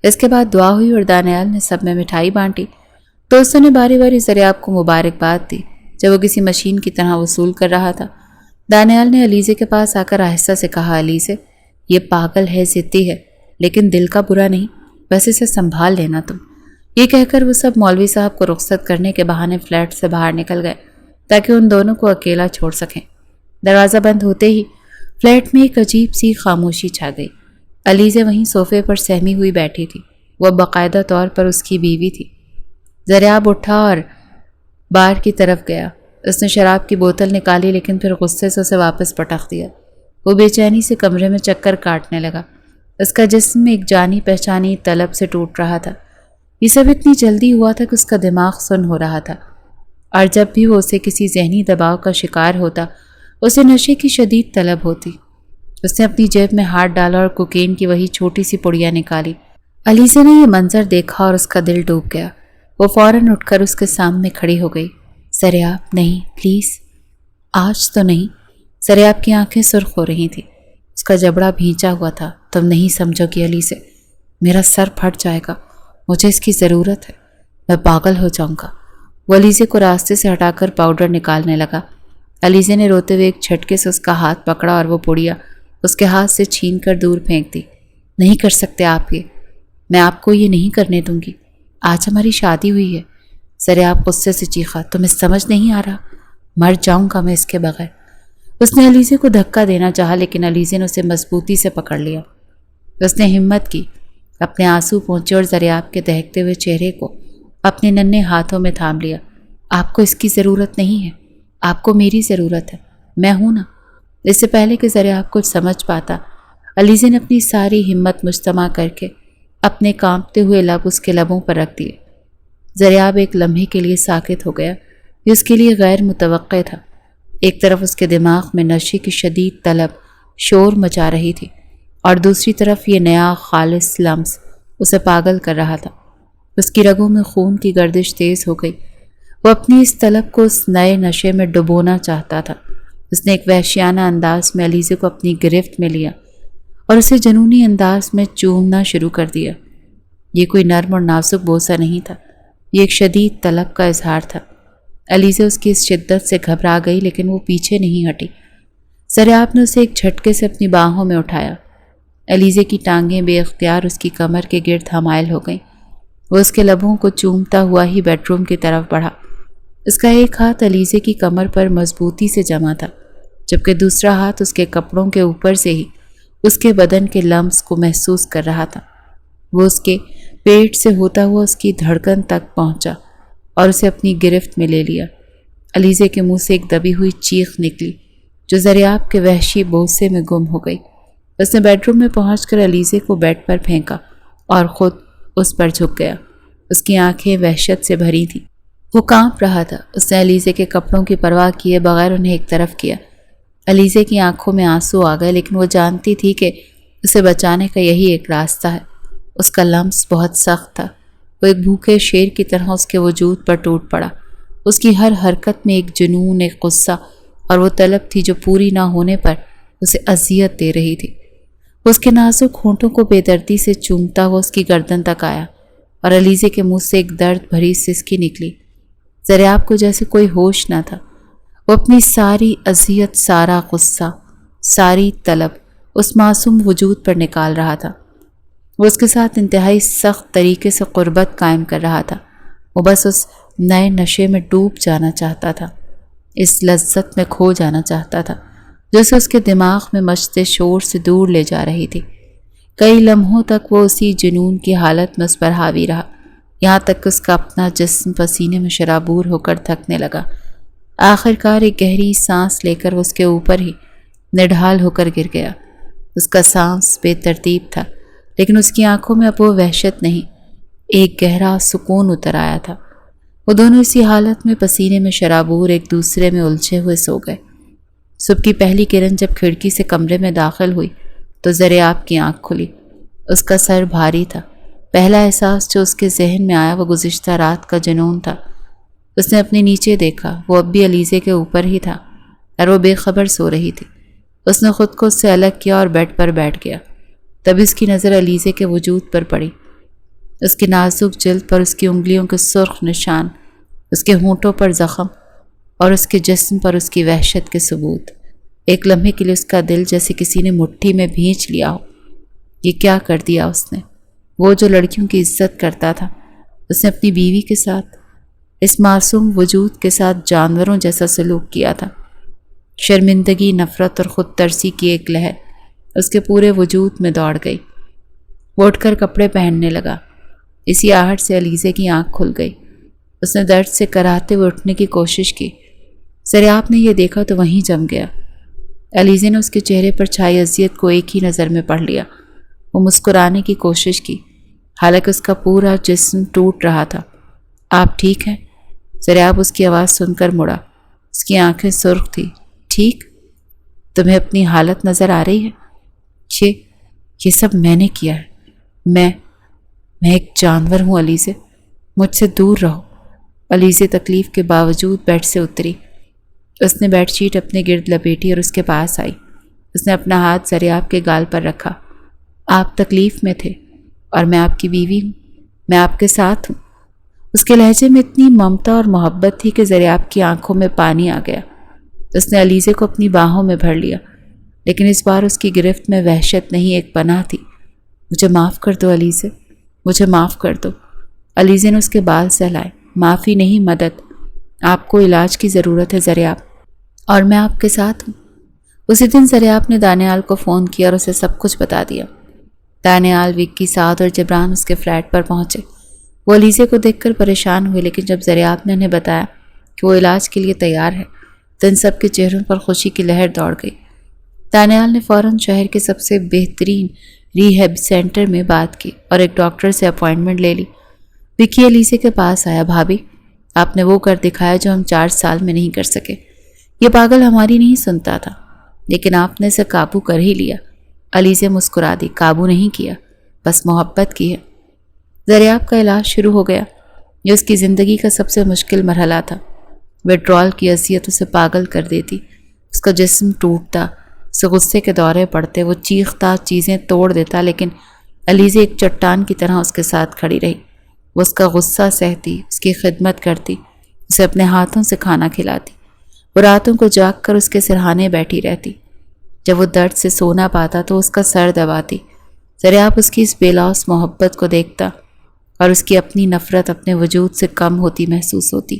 اس کے بعد دعا ہوئی اور دانیال نے سب میں مٹھائی بانٹی۔ دوستوں نے باری باری زریاب کو مبارکباد دی۔ جب وہ کسی مشین کی طرح وصول کر رہا تھا، دانیال نے علیزے کے پاس آ کر آہستہ سے کہا، علیزے، یہ پاگل ہے، ضدی ہے، لیکن دل کا برا نہیں، بس اسے سنبھال لینا تم۔ یہ کہہ کر وہ سب مولوی صاحب کو رخصت کرنے کے بہانے فلیٹ سے باہر نکل گئے تاکہ ان دونوں کو اکیلا چھوڑ سکیں۔ دروازہ بند ہوتے ہی فلیٹ میں ایک عجیب سی خاموشی چھا گئی۔ علیزے وہیں صوفے پر سہمی ہوئی بیٹھی تھی۔ وہ باقاعدہ طور پر اس کی بیوی تھی۔ زریاب اٹھا اور بار کی طرف گیا۔ اس نے شراب کی بوتل نکالی لیکن پھر غصے سے اسے واپس پٹخ دیا۔ وہ بے چینی سے کمرے میں چکر کاٹنے لگا۔ اس کا جسم ایک جانی پہچانی طلب سے ٹوٹ رہا تھا۔ یہ سب اتنی جلدی ہوا تھا کہ اس کا دماغ سن ہو رہا تھا، اور جب بھی وہ اسے کسی ذہنی دباؤ کا شکار ہوتا اسے نشے کی شدید طلب ہوتی۔ اس نے اپنی جیب میں ہاتھ ڈالا اور کوکین کی وہی چھوٹی سی پڑیا نکالی۔ علیزے نے یہ منظر دیکھا اور اس کا دل ڈوب گیا۔ وہ فوراً اٹھ کر اس کے سامنے کھڑی ہو گئی۔ زریاب، نہیں، پلیز، آج تو نہیں۔ زریاب کی آنکھیں سرخ ہو رہی تھیں۔ اس کا جبڑا بھینچا ہوا تھا۔ تم نہیں سمجھو گی علیزے، میرا سر پھٹ جائے گا، مجھے اس کی ضرورت ہے، میں پاگل ہو جاؤں گا۔ وہ علیزے کو راستے سے ہٹا کر پاؤڈر نکالنے لگا۔ علیزے نے روتے ہوئے ایک جھٹکے سے اس کا ہاتھ پکڑا اور وہ پڑیا اس کے ہاتھ سے چھین کر دور پھینک دی۔ نہیں کر سکتے آپ یہ، میں آپ کو یہ نہیں کرنے دوں گی، آج ہماری شادی ہوئی ہے۔ زریاب غصے سے چیخا، تمہیں سمجھ نہیں آ رہا؟ مر جاؤں گا میں اس کے بغیر۔ اس نے علیزے کو دھکا دینا چاہا لیکن علیزے نے اسے مضبوطی سے پکڑ لیا۔ اس نے ہمت کی، اپنے آنسو پونچھے اور زریاب کے دہکتے ہوئے چہرے کو اپنے ننھے ہاتھوں میں تھام لیا۔ آپ کو اس کی ضرورت نہیں ہے، آپ کو میری ضرورت ہے، میں ہوں نا۔ اس سے پہلے کہ زریاب کچھ سمجھ پاتا، علیزے نے اپنی ساری ہمت مجتمع کر کے اپنے کانپتے ہوئے لب اس کے لبوں پر رکھ دیے۔ زریاب ایک لمحے کے لیے ساکت ہو گیا۔ یہ اس کے لیے غیر متوقع تھا۔ ایک طرف اس کے دماغ میں نشے کی شدید طلب شور مچا رہی تھی اور دوسری طرف یہ نیا خالص لمس اسے پاگل کر رہا تھا۔ اس کی رگوں میں خون کی گردش تیز ہو گئی۔ وہ اپنی اس طلب کو اس نئے نشے میں ڈبونا چاہتا تھا۔ اس نے ایک وحشیانہ انداز میں علیزے کو اپنی گرفت میں لیا اور اسے جنونی انداز میں چومنا شروع کر دیا۔ یہ کوئی نرم اور نازک بوسہ نہیں تھا، یہ ایک شدید طلب کا اظہار تھا۔ علیزے اس کی اس شدت سے گھبرا گئی لیکن وہ پیچھے نہیں ہٹی۔ زریاب نے اسے ایک جھٹکے سے اپنی باہوں میں اٹھایا۔ علیزے کی ٹانگیں بے اختیار اس کی کمر کے گرد حمائل ہو گئیں۔ وہ اس کے لبوں کو چومتا ہوا ہی بیڈ روم کی طرف بڑھا۔ اس کا ایک ہاتھ علیزے کی کمر پر مضبوطی سے جمع تھا جبکہ دوسرا ہاتھ اس کے کپڑوں کے اوپر سے ہی اس کے بدن کے لمس کو محسوس کر رہا تھا۔ وہ اس کے پیٹ سے ہوتا ہوا اس کی دھڑکن تک پہنچا اور اسے اپنی گرفت میں لے لیا۔ علیزے کے منہ سے ایک دبی ہوئی چیخ نکلی جو زریاب کے وحشی بوسے میں گم ہو گئی۔ اس نے بیڈ روم میں پہنچ کر علیزے کو بیڈ پر پھینکا اور خود اس پر جھک گیا۔ اس کی آنکھیں وحشت سے بھری تھیں۔ وہ کانپ رہا تھا۔ اس نے علیزے کے کپڑوں کی پرواہ کیے بغیر انہیں ایک طرف کیا۔ علیزے کی آنکھوں میں آنسو آ گئے لیکن وہ جانتی تھی کہ اسے بچانے کا یہی ایک راستہ ہے۔ اس کا لمس بہت سخت تھا۔ وہ ایک بھوکے شیر کی طرح اس کے وجود پر ٹوٹ پڑا۔ اس کی ہر حرکت میں ایک جنون، ایک غصہ اور وہ طلب تھی جو پوری نہ ہونے پر اسے اذیت دے رہی تھی۔ اس کے نازک ہونٹوں کو بے دردی سے چومتا ہوا اس کی گردن تک آیا اور علیزے کے منہ سے ایک درد بھری سسکی نکلی۔ زریاب کو جیسے کوئی ہوش نہ تھا۔ وہ اپنی ساری اذیت، سارا غصہ، ساری طلب اس معصوم وجود پر نکال رہا تھا۔ وہ اس کے ساتھ انتہائی سخت طریقے سے قربت قائم کر رہا تھا۔ وہ بس اس نئے نشے میں ڈوب جانا چاہتا تھا، اس لذت میں کھو جانا چاہتا تھا جو اسے اس کے دماغ میں مچتے شور سے دور لے جا رہی تھی۔ کئی لمحوں تک وہ اسی جنون کی حالت میں اس پر حاوی رہا، یہاں تک کہ اس کا اپنا جسم پسینے میں شرابور ہو کر تھکنے لگا۔ آخر کار ایک گہری سانس لے کر وہ اس کے اوپر ہی نڈھال ہو کر گر گیا۔ اس کا سانس بے ترتیب تھا لیکن اس کی آنکھوں میں اب وہ وحشت نہیں، ایک گہرا سکون اتر آیا تھا۔ وہ دونوں اسی حالت میں پسینے میں شرابور ایک دوسرے میں الجھے ہوئے سو گئے۔ صبح کی پہلی کرن جب کھڑکی سے کمرے میں داخل ہوئی تو ذریعہ کی آنکھ کھلی۔ اس کا سر بھاری تھا۔ پہلا احساس جو اس کے ذہن میں آیا وہ گزشتہ رات کا جنون تھا۔ اس نے اپنے نیچے دیکھا، وہ اب بھی علیزے کے اوپر ہی تھا اور وہ بے خبر سو رہی تھی۔ اس نے خود کو اس سے الگ کیا اور بیڈ پر بیٹھ گیا۔ تب اس کی نظر علیزے کے وجود پر پڑی، اس کی نازک جلد پر اس کی انگلیوں کے سرخ نشان، اس کے ہونٹوں پر زخم اور اس کے جسم پر اس کی وحشت کے ثبوت۔ ایک لمحے کے لیے اس کا دل جیسے کسی نے مٹھی میں بھینچ لیا ہو۔ یہ کیا کر دیا اس نے؟ وہ جو لڑکیوں کی عزت کرتا تھا، اس نے اپنی بیوی کے ساتھ، اس معصوم وجود کے ساتھ جانوروں جیسا سلوک کیا تھا۔ شرمندگی، نفرت اور خود ترسی کی ایک لہر اس کے پورے وجود میں دوڑ گئی۔ وہ اٹھ کر کپڑے پہننے لگا۔ اسی آہٹ سے علیزے کی آنکھ کھل گئی۔ اس نے درد سے کراہتے ہوئے اٹھنے کی کوشش کی۔ ذریعہ نے یہ دیکھا تو وہیں جم گیا۔ علیزے نے اس کے چہرے پر چھائی اذیت کو ایک ہی نظر میں پڑھ لیا۔ وہ مسکرانے کی کوشش کی، حالانکہ اس کا پورا جسم ٹوٹ رہا تھا۔ آپ ٹھیک ہیں؟ ذریعہ اس کی آواز سن کر مڑا۔ اس کی آنکھیں سرخ تھی۔ ٹھیک؟ تمہیں اپنی حالت نظر آ رہی ہے؟ یہ سب میں نے کیا ہے۔ میں ایک جانور ہوں علیزے، مجھ سے دور رہو۔ علیزے تکلیف کے باوجود بیڈ سے اتری۔ اس نے بیڈ شیٹ اپنے گرد لپیٹی اور اس کے پاس آئی۔ اس نے اپنا ہاتھ ذریعہ کے گال پر رکھا۔ آپ تکلیف میں تھے اور میں آپ کی بیوی ہوں، میں آپ کے ساتھ ہوں۔ اس کے لہجے میں اتنی ممتا اور محبت تھی کہ ذریعہ کی آنکھوں میں پانی آ گیا۔ اس نے علیزے کو اپنی باہوں میں بھر لیا، لیکن اس بار اس کی گرفت میں وحشت نہیں، ایک پناہ تھی۔ مجھے معاف کر دو علیزے، مجھے معاف کر دو۔ علیزے نے اس کے بال سہلائے۔ معافی نہیں، مدد۔ آپ کو علاج کی ضرورت ہے ذریعہ، اور میں آپ کے ساتھ ہوں۔ اسی دن ذریعہ نے دانیال کو فون کیا اور اسے سب کچھ بتا دیا۔ دانیال، وکی، سعد اور جبران اس کے فلیٹ پر پہنچے۔ وہ علیزے کو دیکھ کر پریشان ہوئے، لیکن جب ذریعہ نے انہیں بتایا کہ وہ علاج کے لیے تیار ہے تو ان سب کے چہروں پر خوشی کی لہر دوڑ گئی۔ دانیال نے فوراً شہر کے سب سے بہترین ریہیب سینٹر میں بات کی اور ایک ڈاکٹر سے اپوائنٹمنٹ لے لی۔ وکی علیزے کے پاس آیا۔ بھابھی، آپ نے وہ کر دکھایا جو ہم 4 سال میں نہیں کر سکے۔ یہ پاگل ہماری نہیں سنتا تھا، لیکن آپ نے اسے قابو کر ہی لیا۔ علیزے مسکرا دی۔ قابو نہیں کیا، بس محبت کی ہے۔ ذریعہ کا علاج شروع ہو گیا۔ یہ اس کی زندگی کا سب سے مشکل مرحلہ تھا۔ وڈرال کی اذیت اسے پاگل کر دیتی۔ اس کا جسم ٹوٹتا، اسے غصے کے دورے پڑتے، وہ چیختا، چیزیں توڑ دیتا، لیکن علیزے ایک چٹان کی طرح اس کے ساتھ کھڑی رہی۔ وہ اس کا غصہ سہتی، اس کی خدمت کرتی، اسے اپنے ہاتھوں سے کھانا کھلاتی۔ وہ راتوں کو جاگ کر اس کے سرہانے بیٹھی رہتی۔ جب وہ درد سے سونا پاتا تو اس کا سر دباتی۔ ذریعہ اس کی اس بے لوث محبت کو دیکھتا اور اس کی اپنی نفرت اپنے وجود سے کم ہوتی محسوس ہوتی۔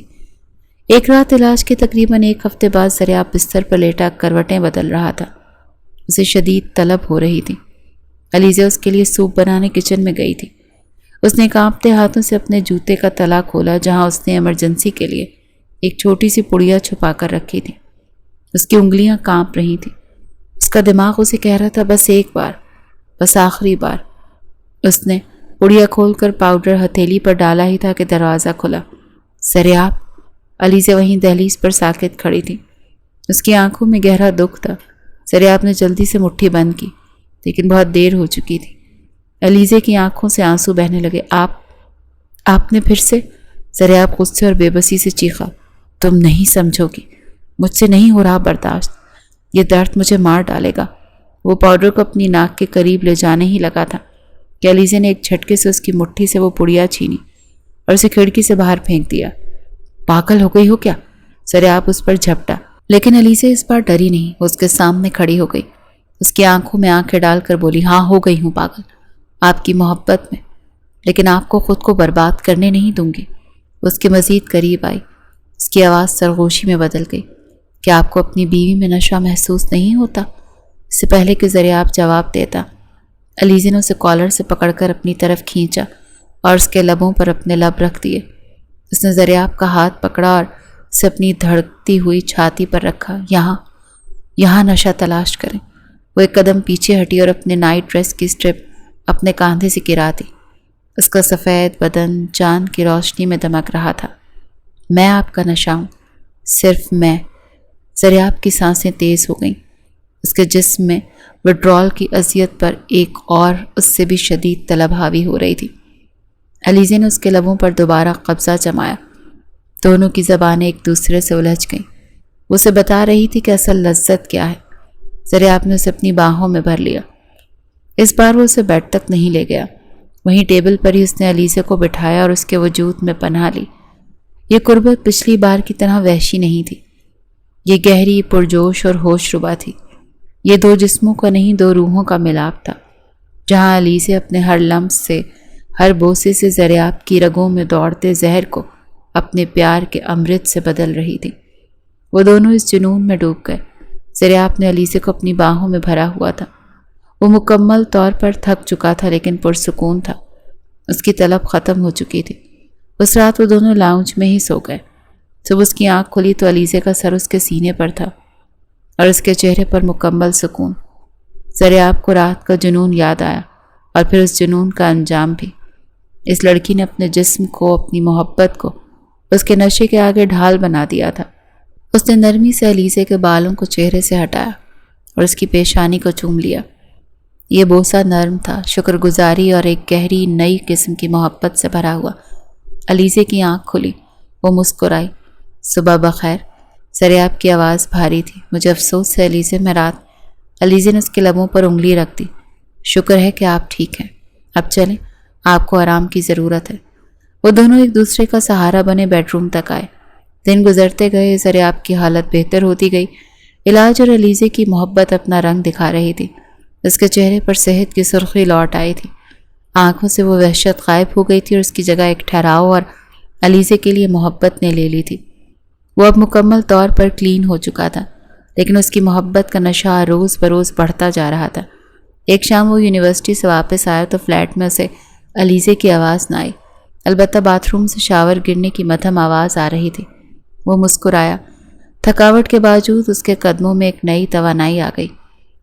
ایک رات علاج کے تقریباً 1 ہفتے بعد ذریعہ بستر پر لیٹا کروٹیں بدل رہا تھا۔ اسے شدید طلب ہو رہی تھی۔ علیزہ اس کے لیے سوپ بنانے کچن میں گئی تھی۔ اس نے کانپتے ہاتھوں سے اپنے جوتے کا تلا کھولا جہاں اس نے ایمرجنسی کے لیے ایک چھوٹی سی پڑیا چھپا کر رکھی تھی۔ اس کی انگلیاں کانپ رہی تھیں۔ اس کا دماغ اسے کہہ رہا تھا بس ایک بار، بس آخری بار۔ اس نے پڑیا کھول کر پاؤڈر ہتھیلی پر ڈالا ہی تھا کہ دروازہ کھلا۔ ذریعہ، علیزہ وہیں دہلیز پر ساکت کھڑی تھی۔ اس کی آنکھوں میں گہرا دکھ تھا۔ ذریعہ نے جلدی سے مٹھی بند کی، لیکن بہت دیر ہو چکی تھی۔ علیزہ کی آنکھوں سے آنسو بہنے لگے۔ آپ نے پھر سے؟ ذریعہ غصے اور بے بسی سے چیخا۔ تم نہیں سمجھو گی، مجھ سے نہیں ہو رہا برداشت، یہ درد مجھے مار ڈالے گا۔ وہ پاؤڈر کو اپنی ناک کے قریب لے جانے ہی لگا تھا کہ علیزہ نے ایک جھٹکے سے اس کی مٹھی سے وہ پڑیا چھینی اور اسے کھڑکی سے باہر پھینک دیا۔ پاگل ہو گئی ہو کیا؟ ذریعہ اس پر جھپٹا، لیکن علیزہ اس بار ڈری نہیں۔ وہ اس کے سامنے کھڑی ہو گئی، اس کی آنکھوں میں آنکھیں ڈال کر بولی، ہاں ہو گئی ہوں پاگل آپ کی محبت میں، لیکن آپ کو خود کو برباد کرنے نہیں دوں گی۔ اس کے مزید قریب آئی، اس کی آواز سرگوشی میں بدل گئی۔ کیا آپ کو اپنی بیوی میں نشہ محسوس نہیں ہوتا؟ اس سے پہلے کہ ذریعہ جواب دیتا، علیزہ نے اسے کالر سے پکڑ کر اپنی طرف کھینچا اور اس کے لبوں پر اپنے لب رکھ دیے۔ اس نے ذریعہ کا ہاتھ پکڑا اور اسے اپنی دھڑکتی ہوئی چھاتی پر رکھا۔ یہاں نشہ تلاش کریں۔ وہ ایک قدم پیچھے ہٹی اور اپنے نائٹ ڈریس کی اسٹرپ اپنے کاندھے سے گرا دی۔ اس کا سفید بدن چاند کی روشنی میں دمک رہا تھا۔ میں آپ کا نشہ ہوں، صرف میں۔ ذریعہ کی سانسیں تیز ہو گئیں۔ اس کے جسم میں وڈرال کی اذیت پر ایک اور اس سے بھی شدید طلب حاوی ہو رہی تھی۔ علیزے نے اس کے لبوں پر دوبارہ قبضہ جمایا۔ دونوں کی زبانیں ایک دوسرے سے الجھ گئیں۔ وہ اسے بتا رہی تھی کہ اصل لذت کیا ہے۔ ذریعہ نے اسے اپنی باہوں میں بھر لیا۔ اس بار وہ اسے بیڈ تک نہیں لے گیا، وہیں ٹیبل پر ہی اس نے علیزے کو بٹھایا اور اس کے وجود میں پناہ لی۔ یہ قربت پچھلی بار کی طرح وحشی نہیں تھی، یہ گہری، پرجوش اور ہوش ربا تھی۔ یہ دو جسموں کا نہیں، دو روحوں کا ملاپ تھا، جہاں علیزے اپنے ہر لمس سے، ہر بوسے سے ذریعہ کی رگوں میں دوڑتے زہر کو اپنے پیار کے امرت سے بدل رہی تھی۔ وہ دونوں اس جنون میں ڈوب گئے۔ ذریعہ نے علیزے کو اپنی باہوں میں بھرا ہوا تھا۔ وہ مکمل طور پر تھک چکا تھا لیکن پرسکون تھا۔ اس کی طلب ختم ہو چکی تھی۔ اس رات وہ دونوں لاؤنج میں ہی سو گئے۔ جب اس کی آنکھ کھلی تو علیزے کا سر اس کے سینے پر تھا اور اس کے چہرے پر مکمل سکون۔ ذریعہ کو رات کا جنون یاد آیا اور پھر اس جنون کا انجام بھی۔ اس لڑکی نے اپنے جسم کو، اپنی محبت کو اس کے نشے کے آگے ڈھال بنا دیا تھا۔ اس نے نرمی سے علیزے کے بالوں کو چہرے سے ہٹایا اور اس کی پیشانی کو چوم لیا۔ یہ بوسہ نرم تھا، شکر گزاری اور ایک گہری نئی قسم کی محبت سے بھرا ہوا۔ علیزے کی آنکھ کھلی، وہ مسکرائی۔ صبح بخیر۔ ذریعہ کی آواز بھاری تھی۔ مجھے افسوس ہے علیزے، میں رات۔ علیزے نے اس کے لبوں پر انگلی رکھ دی۔ شکر ہے کہ آپ ٹھیک ہیں، اب چلیں، آپ کو آرام کی ضرورت ہے۔ وہ دونوں ایک دوسرے کا سہارا بنے بیڈ روم تک آئے۔ دن گزرتے گئے، ذریعہ کی حالت بہتر ہوتی گئی۔ علاج اور علیزے کی محبت اپنا رنگ دکھا رہی تھی۔ اس کے چہرے پر صحت کی سرخی لوٹ آئی تھی، آنکھوں سے وہ وحشت غائب ہو گئی تھی اور اس کی جگہ ایک ٹھہراؤ اور علیزے کے لیے محبت نے لے لی تھی۔ وہ اب مکمل طور پر کلین ہو چکا تھا، لیکن اس کی محبت کا نشہ روز بروز بڑھتا جا رہا تھا۔ ایک شام وہ یونیورسٹی سے واپس آیا تو فلیٹ میں اسے علیزے کی آواز نہ آئی، البتہ باتھ روم سے شاور گرنے کی مدھم آواز آ رہی تھی۔ وہ مسکرایا۔ تھکاوٹ کے باوجود اس کے قدموں میں ایک نئی توانائی آ گئی۔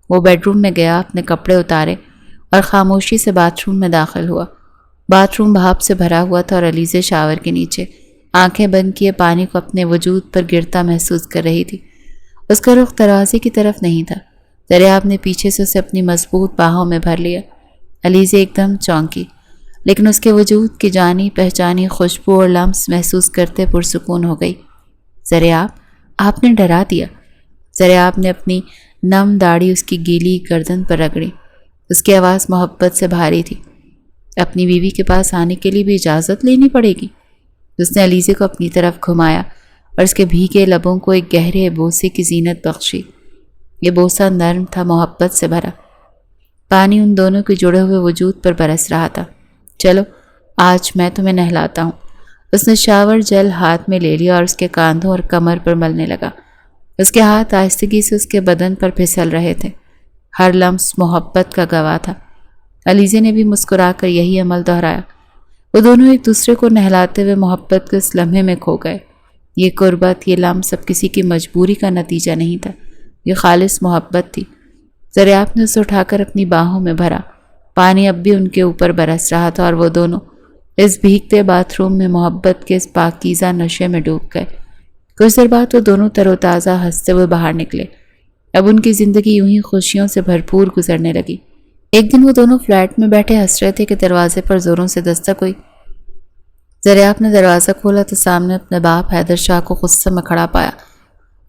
وہ بیڈ روم میں گیا، اپنے کپڑے اتارے اور خاموشی سے باتھ روم میں داخل ہوا۔ باتھ روم بھاپ سے بھرا ہوا تھا اور علیزے شاور کے نیچے آنکھیں بند کیے پانی کو اپنے وجود پر گرتا محسوس کر رہی تھی۔ اس کا رخ دروازے کی طرف نہیں تھا۔ ذریعہ نے پیچھے سے اسے اپنی مضبوط باہوں میں بھر لیا۔ علیزے ایک دم چونکی، لیکن اس کے وجود کی جانی پہچانی خوشبو اور لمس محسوس کرتے پرسکون ہو گئی۔ ذریعہ، آپ نے ڈرا دیا۔ ذریعہ نے اپنی نم داڑھی اس کی گیلی گردن پر رگڑی۔ اس کی آواز محبت سے بھاری تھی۔ اپنی بیوی کے پاس آنے کے لیے بھی اجازت لینی پڑے گی۔ اس نے علیزے کو اپنی طرف گھمایا اور اس کے بھیگے لبوں کو ایک گہرے بوسے کی زینت بخشی۔ یہ بوسہ نرم تھا، محبت سے بھرا۔ پانی ان دونوں کے جڑے ہوئے وجود پر برس رہا تھا۔ چلو، آج میں تمہیں نہلاتا ہوں۔ اس نے شاور جل ہاتھ میں لے لیا اور اس کے کاندھوں اور کمر پر ملنے لگا۔ اس کے ہاتھ آہستگی سے اس کے بدن پر پھسل رہے تھے۔ ہر لمس محبت کا گواہ تھا۔ علیزے نے بھی مسکرا کر یہی عمل دہرایا۔ وہ دونوں ایک دوسرے کو نہلاتے ہوئے محبت کے اس لمحے میں کھو گئے۔ یہ قربت، یہ لمس اب کسی کی مجبوری کا نتیجہ نہیں تھا، یہ خالص محبت تھی۔ ذریعہ نے اسے اٹھا کر اپنی باہوں میں بھرا۔ پانی اب بھی ان کے اوپر برس رہا تھا اور وہ دونوں اس بھیگتے باتھ روم میں محبت کے اس پاکیزہ نشے میں ڈوب گئے۔ کچھ دیر بعد وہ دونوں تر و تازہ ہنستے ہوئے باہر نکلے۔ اب ان کی زندگی یوں ہی خوشیوں سے بھرپور گزرنے لگی۔ ایک دن وہ دونوں فلیٹ میں بیٹھے ہنس رہے تھے کہ دروازے پر زوروں سے دستک ہوئی۔ ذریعہ نے دروازہ کھولا تو سامنے اپنے باپ حیدر شاہ کو غصے میں کھڑا پایا۔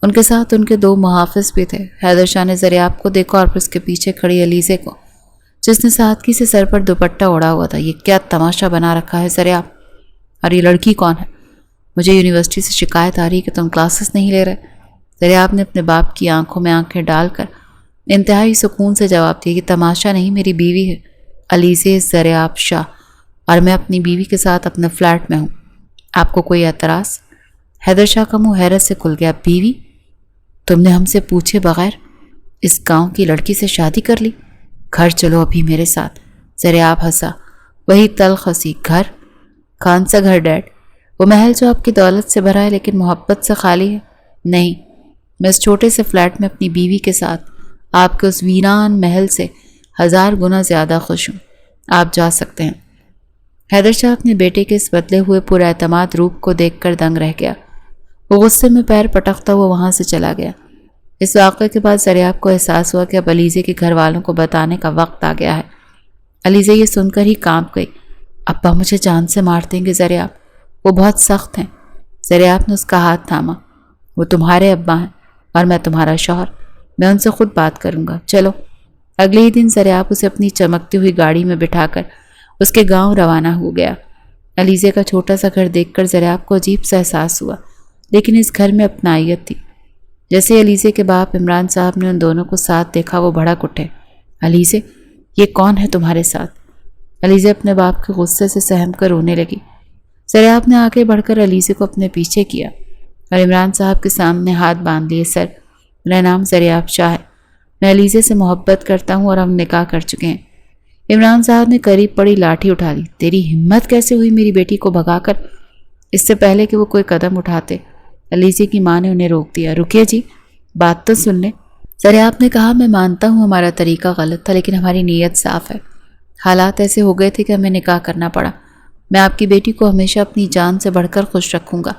ان کے ساتھ ان کے 2 محافظ بھی تھے۔ حیدر شاہ نے ذریعہ کو دیکھا اور پھر اس کے پیچھے کھڑی علیزے کو، جس نے سادگی سے سر پر دوپٹہ اوڑا ہوا تھا۔ یہ کیا تماشا بنا رکھا ہے ذریعہ؟ اور یہ لڑکی کون ہے؟ مجھے یونیورسٹی سے شکایت آ رہی کہ تم کلاسز نہیں لے رہے۔ ذریعہ نے اپنے باپ کی آنکھوں میں آنکھیں ڈال کر انتہائی سکون سے جواب دیا، یہ تماشا نہیں، میری بیوی ہے علیزے ذریعہ شاہ، اور میں اپنی بیوی کے ساتھ اپنے فلیٹ میں ہوں۔ آپ کو کوئی اعتراض؟ حیدر شاہ کا منہ حیرت سے کھل گیا۔ بیوی؟ تم نے ہم سے پوچھے بغیر اس گاؤں کی لڑکی سے شادی کر لی؟ گھر چلو ابھی میرے ساتھ۔ ذریعہ ہنسا، وہی تلخ ہنسی۔ گھر؟ کون سا گھر ڈیڈ؟ وہ محل جو آپ کی دولت سے بھرا ہے لیکن محبت سے خالی ہے؟ نہیں، میں اس چھوٹے سے فلیٹ میں اپنی بیوی کے ساتھ آپ کے اس ویران محل سے 1000 گنا زیادہ خوش ہوں۔ آپ جا سکتے ہیں۔ حیدر شاہ اپنے بیٹے کے اس بدلے ہوئے پر اعتماد روپ کو دیکھ کر دنگ رہ گیا۔ وہ غصے میں پیر پٹکتا ہوا وہاں سے چلا گیا۔ اس واقعے کے بعد زریاب کو احساس ہوا کہ اب علیزے کے گھر والوں کو بتانے کا وقت آ گیا ہے۔ علیزہ یہ سن کر ہی کانپ گئی۔ ابا مجھے جان سے مار دیں گے زریاب، وہ بہت سخت ہیں۔ زریاب نے اس کا ہاتھ تھاما۔ وہ تمہارے ابا ہیں اور میں تمہارا شوہر، میں ان سے خود بات کروں گا، چلو۔ اگلے ہی دن زریاب اسے اپنی چمکتی ہوئی گاڑی میں بٹھا کر اس کے گاؤں روانہ ہو گیا۔ علیزے کا چھوٹا سا گھر دیکھ کر زریاب کو عجیب سا احساس ہوا، لیکن اس گھر میں اپنائیت تھی۔ جیسے علیزے کے باپ عمران صاحب نے ان دونوں کو ساتھ دیکھا وہ بھڑک اٹھے۔ علیزے، یہ کون ہے تمہارے ساتھ؟ علیزے اپنے باپ کے غصے سے سہم کر رونے لگی۔ زریاب نے آگے بڑھ کر علیزے کو اپنے پیچھے کیا اور عمران صاحب کے سامنے ہاتھ باندھ لیے۔ سر، میرا نام زریاب شاہ ہے، میں علیزے سے محبت کرتا ہوں اور ہم نکاح کر چکے ہیں۔ عمران صاحب نے قریب پڑی لاٹھی اٹھا لی۔ تیری ہمت کیسے ہوئی میری بیٹی کو بھگا کر؟ اس سے پہلے کہ وہ کوئی قدم اٹھاتے علیزے کی ماں نے انہیں روک دیا۔ رکیے جی، بات تو سن لیں۔ زریاب نے کہا، میں مانتا ہوں ہمارا طریقہ غلط تھا، لیکن ہماری نیت صاف ہے۔ حالات ایسے ہو گئے تھے کہ ہمیں نکاح کرنا پڑا۔ میں آپ کی بیٹی کو ہمیشہ اپنی جان سے بڑھ کر خوش رکھوں گا۔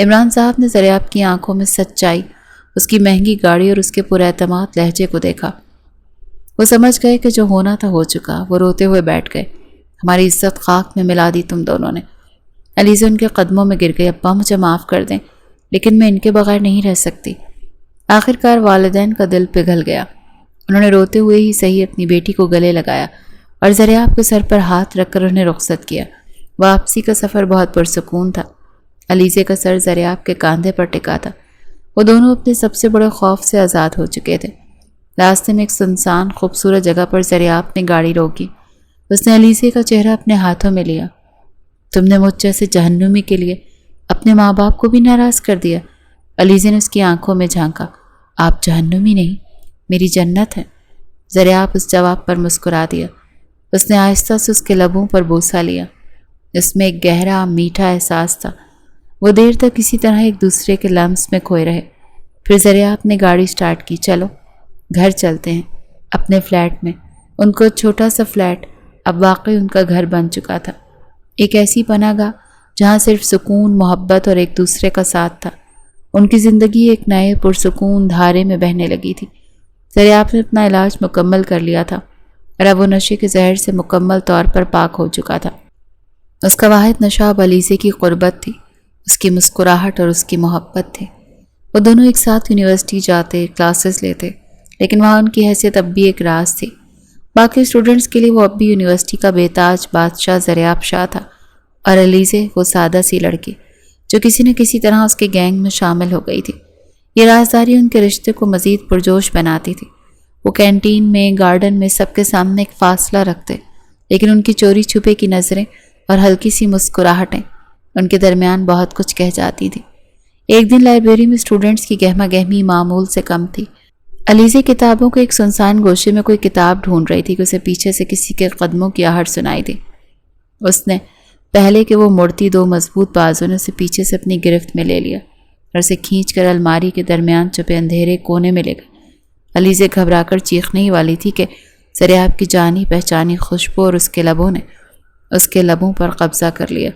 عمران صاحب نے زریاب کی آنکھوں میں سچائی، اس کی مہنگی گاڑی اور اس کے پراعتماد لہجے کو دیکھا۔ وہ سمجھ گئے کہ جو ہونا تھا ہو چکا۔ وہ روتے ہوئے بیٹھ گئے۔ ہماری عزت خاک میں ملا دی تم دونوں نے۔ علیزہ ان کے قدموں میں گر گئی۔ ابا مجھے معاف کر دیں، لیکن میں ان کے بغیر نہیں رہ سکتی۔ آخرکار والدین کا دل پگھل گیا۔ انہوں نے روتے ہوئے ہی صحیح اپنی بیٹی کو گلے لگایا اور زریاب کے سر پر ہاتھ رکھ کر انہیں رخصت کیا۔ واپسی کا سفر بہت پرسکون تھا۔ علیزہ کا سر زریاب کے کاندھے پر ٹکا تھا۔ وہ دونوں اپنے سب سے بڑے خوف سے آزاد ہو چکے تھے۔ راستے میں ایک سنسان خوبصورت جگہ پر زریاب نے گاڑی روکی۔ اس نے علیزہ کا چہرہ اپنے ہاتھوں میں لیا۔ تم نے مجھ جیسے جہنمی کے لیے اپنے ماں باپ کو بھی ناراض کر دیا۔ علیزہ نے اس کی آنکھوں میں جھانکا۔ آپ جہنمی نہیں، میری جنت ہے۔ زریاب اس جواب پر مسکرا دیا۔ اس نے آہستہ سے اس کے لبوں پر بوسہ لیا۔ اس میں ایک گہرا میٹھا احساس تھا۔ وہ دیر تک کسی طرح ایک دوسرے کے لمس میں کھوئے رہے۔ پھر زریاب نے گاڑی سٹارٹ کی۔ چلو گھر چلتے ہیں، اپنے فلیٹ میں۔ ان کو چھوٹا سا فلیٹ اب واقعی ان کا گھر بن چکا تھا، ایک ایسی پناہ گاہ جہاں صرف سکون، محبت اور ایک دوسرے کا ساتھ تھا۔ ان کی زندگی ایک نئے پرسکون دھارے میں بہنے لگی تھی۔ زریاب نے اپنا علاج مکمل کر لیا تھا اور اب وہ نشے کے زہر سے مکمل طور پر پاک ہو چکا تھا۔ اس کا واحد نشہ اب علیزہ کی قربت تھی، اس کی مسکراہٹ اور اس کی محبت تھی۔ وہ دونوں ایک ساتھ یونیورسٹی جاتے، کلاسز لیتے، لیکن وہاں ان کی حیثیت اب بھی ایک راز تھی۔ باقی اسٹوڈنٹس کے لیے وہ اب بھی یونیورسٹی کا بے تاج بادشاہ زریاب شاہ تھا، اور علیزہ وہ سادہ سی لڑکی جو کسی نہ کسی طرح اس کے گینگ میں شامل ہو گئی تھی۔ یہ رازداری ان کے رشتے کو مزید پرجوش بناتی تھی۔ وہ کینٹین میں، گارڈن میں سب کے سامنے ایک فاصلہ رکھتے، لیکن ان کی چوری چھپے کی نظریں اور ہلکی سی مسکراہٹیں ان کے درمیان بہت کچھ کہہ جاتی تھی۔ ایک دن لائبریری میں اسٹوڈنٹس کی گہما گہمی معمول سے کم تھی۔ علیزہ کتابوں کے ایک سنسان گوشے میں کوئی کتاب ڈھونڈ رہی تھی کہ اسے پیچھے سے کسی کے قدموں کی آہٹ سنائی دی۔ اس نے پہلے کہ وہ مڑتی دو مضبوط بازوں نے اسے پیچھے سے اپنی گرفت میں لے لیا اور اسے کھینچ کر الماری کے درمیان چھپے اندھیرے کونے میں لے گئے۔ علیزہ گھبرا کر چیخنے ہی والی تھی کہ زریاب کی جانی پہچانی خوشبو اور اس کے لبوں نے اس کے لبوں پر قبضہ کر لیا۔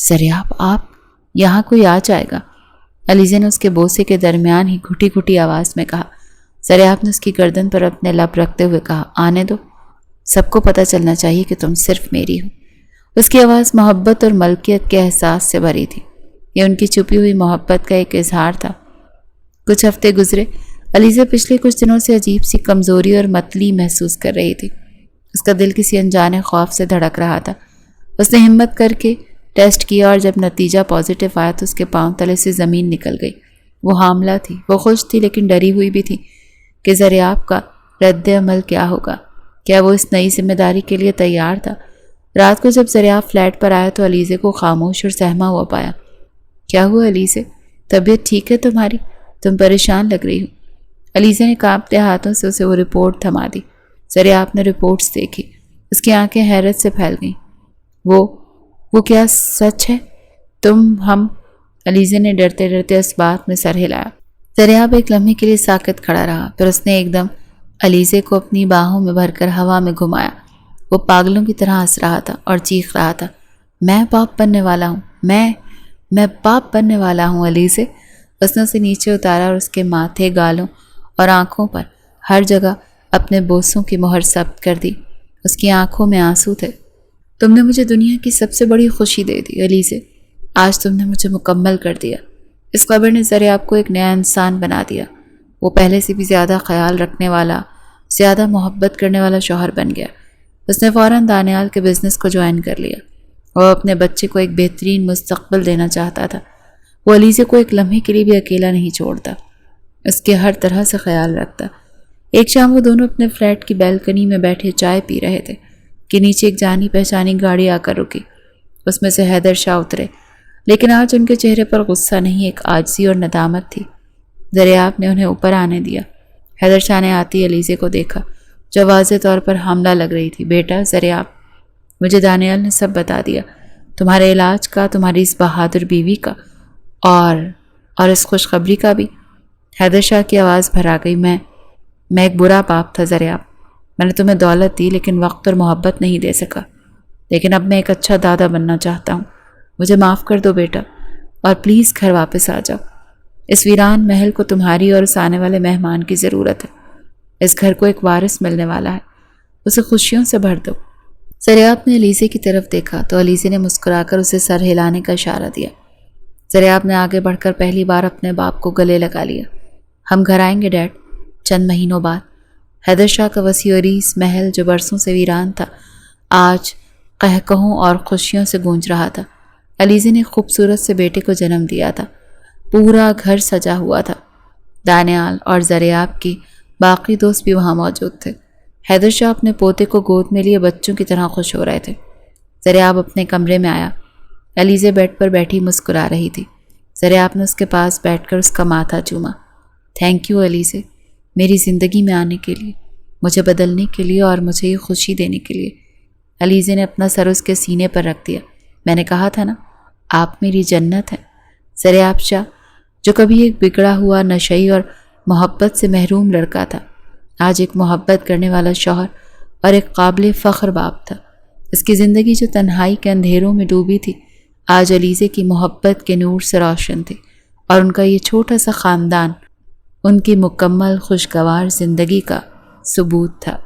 زریاب، آپ یہاں کوئی آ جائے گا، علیزہ نے اس کے بوسے کے درمیان ہی گھٹی گھٹی آواز میں کہا۔ زریاب نے اس کی گردن پر اپنے لب رکھتے ہوئے کہا، آنے دو، سب کو پتہ چلنا چاہیے کہ تم صرف میری ہو۔ اس کی آواز محبت اور ملکیت کے احساس سے بھری تھی۔ یہ ان کی چھپی ہوئی محبت کا ایک اظہار تھا۔ کچھ ہفتے گزرے۔ علیزہ پچھلے کچھ دنوں سے عجیب سی کمزوری اور متلی محسوس کر رہی تھی۔ اس کا دل کسی انجانے خوف سے دھڑک رہا تھا۔ اس نے ہمت کر کے ٹیسٹ کیا اور جب نتیجہ پازیٹیو آیا تو اس کے پاؤں تلے سے زمین نکل گئی۔ وہ حاملہ تھی۔ وہ خوش تھی لیکن ڈری ہوئی بھی تھی کہ زریاب کا رد عمل کیا ہوگا۔ کیا وہ اس نئی ذمہ داری کے لیے تیار تھا؟ رات کو جب زریاب فلیٹ پر آیا تو علیزہ کو خاموش اور سہما ہوا پایا۔ کیا ہوا علیزہ؟ طبیعت ٹھیک ہے تمہاری؟ تم پریشان لگ رہی ہو۔ علیزہ نے کانپتے ہاتھوں سے اسے وہ رپورٹ تھما دی۔ زریاب نے رپورٹس دیکھی۔ اس کی آنکھیں حیرت سے پھیل گئیں۔ وہ کیا سچ ہے؟ ہم علیزہ نے ڈرتے ڈرتے اس بات میں سر ہلایا۔ زریاب ایک لمحے کے لیے ساکت کھڑا رہا، پھر اس نے ایک دم علیزہ کو اپنی باہوں میں بھر کر ہوا میں گھمایا۔ وہ پاگلوں کی طرح ہنس رہا تھا اور چیخ رہا تھا، میں باپ بننے والا ہوں، میں باپ بننے والا ہوں علیزہ۔ اس نے اسے نیچے اتارا اور اس کے ماتھے، گالوں اور آنکھوں پر ہر جگہ اپنے بوسوں کی مہر ثبت کر دی۔ اس کی آنکھوں میں آنسو تھے۔ تم نے مجھے دنیا کی سب سے بڑی خوشی دے دی علیزے، آج تم نے مجھے مکمل کر دیا۔ اس خبر نے زریاب کو ایک نیا انسان بنا دیا۔ وہ پہلے سے بھی زیادہ خیال رکھنے والا، زیادہ محبت کرنے والا شوہر بن گیا۔ اس نے فوراً دانیال کے بزنس کو جوائن کر لیا۔ وہ اپنے بچے کو ایک بہترین مستقبل دینا چاہتا تھا۔ وہ علیزے کو ایک لمحے کے لیے بھی اکیلا نہیں چھوڑتا، اس کے ہر طرح سے خیال رکھتا۔ ایک شام وہ دونوں اپنے فلیٹ کی بیلکنی میں بیٹھے چائے پی رہے تھے کہ نیچے ایک جانی پہچانی گاڑی آ کر رکی۔ اس میں سے حیدر شاہ اترے، لیکن آج ان کے چہرے پر غصہ نہیں، ایک عاجزی اور ندامت تھی۔ زریاب نے انہیں اوپر آنے دیا۔ حیدر شاہ نے آتی علیزے کو دیکھا جو واضح طور پر حاملہ لگ رہی تھی۔ بیٹا زریاب، مجھے دانیال نے سب بتا دیا، تمہارے علاج کا، تمہاری اس بہادر بیوی کا، اور اس خوشخبری کا بھی۔ حیدر شاہ کی آواز بھر آ گئی۔ میں ایک برا باپ تھا زریاب، میں نے تمہیں دولت دی لیکن وقت اور محبت نہیں دے سکا، لیکن اب میں ایک اچھا دادا بننا چاہتا ہوں۔ مجھے معاف کر دو بیٹا، اور پلیز گھر واپس آ جاؤ۔ اس ویران محل کو تمہاری اور اس آنے والے مہمان کی ضرورت ہے۔ اس گھر کو ایک وارث ملنے والا ہے، اسے خوشیوں سے بھر دو۔ زریاب نے علیزے کی طرف دیکھا تو علیزے نے مسکرا کر اسے سر ہلانے کا اشارہ دیا۔ زریاب نے آگے بڑھ کر پہلی بار اپنے باپ کو گلے لگا لیا۔ ہم گھر آئیں گے ڈیڈ، چند مہینوں بعد۔ حیدر شاہ کا وسیع و عریض محل جو برسوں سے ویران تھا، آج قہقہوں اور خوشیوں سے گونج رہا تھا۔ علیزے نے خوبصورت سے بیٹے کو جنم دیا تھا، پورا گھر سجا ہوا تھا۔ دانیال اور زریاب کی باقی دوست بھی وہاں موجود تھے۔ حیدر شاہ اپنے پوتے کو گود میں لیے بچوں کی طرح خوش ہو رہے تھے۔ زریاب اپنے کمرے میں آیا۔ علیزے بیڈ پر بیٹھی مسکرا رہی تھی۔ زریاب نے اس کے پاس بیٹھ کر اس کا ماتھا چوما۔ تھینک یو علیزے، میری زندگی میں آنے کے لیے، مجھے بدلنے کے لیے اور مجھے یہ خوشی دینے کے لیے۔ علیزے نے اپنا سر اس کے سینے پر رکھ دیا۔ میں نے کہا تھا نا، آپ میری جنت ہیں۔ زریاب شاہ، جو کبھی ایک بگڑا ہوا نشئی اور محبت سے محروم لڑکا تھا، آج ایک محبت کرنے والا شوہر اور ایک قابل فخر باپ تھا۔ اس کی زندگی جو تنہائی کے اندھیروں میں ڈوبی تھی، آج علیزے کی محبت کے نور سے روشن تھی، اور ان کا یہ چھوٹا سا خاندان ان کی مکمل خوشگوار زندگی کا ثبوت تھا۔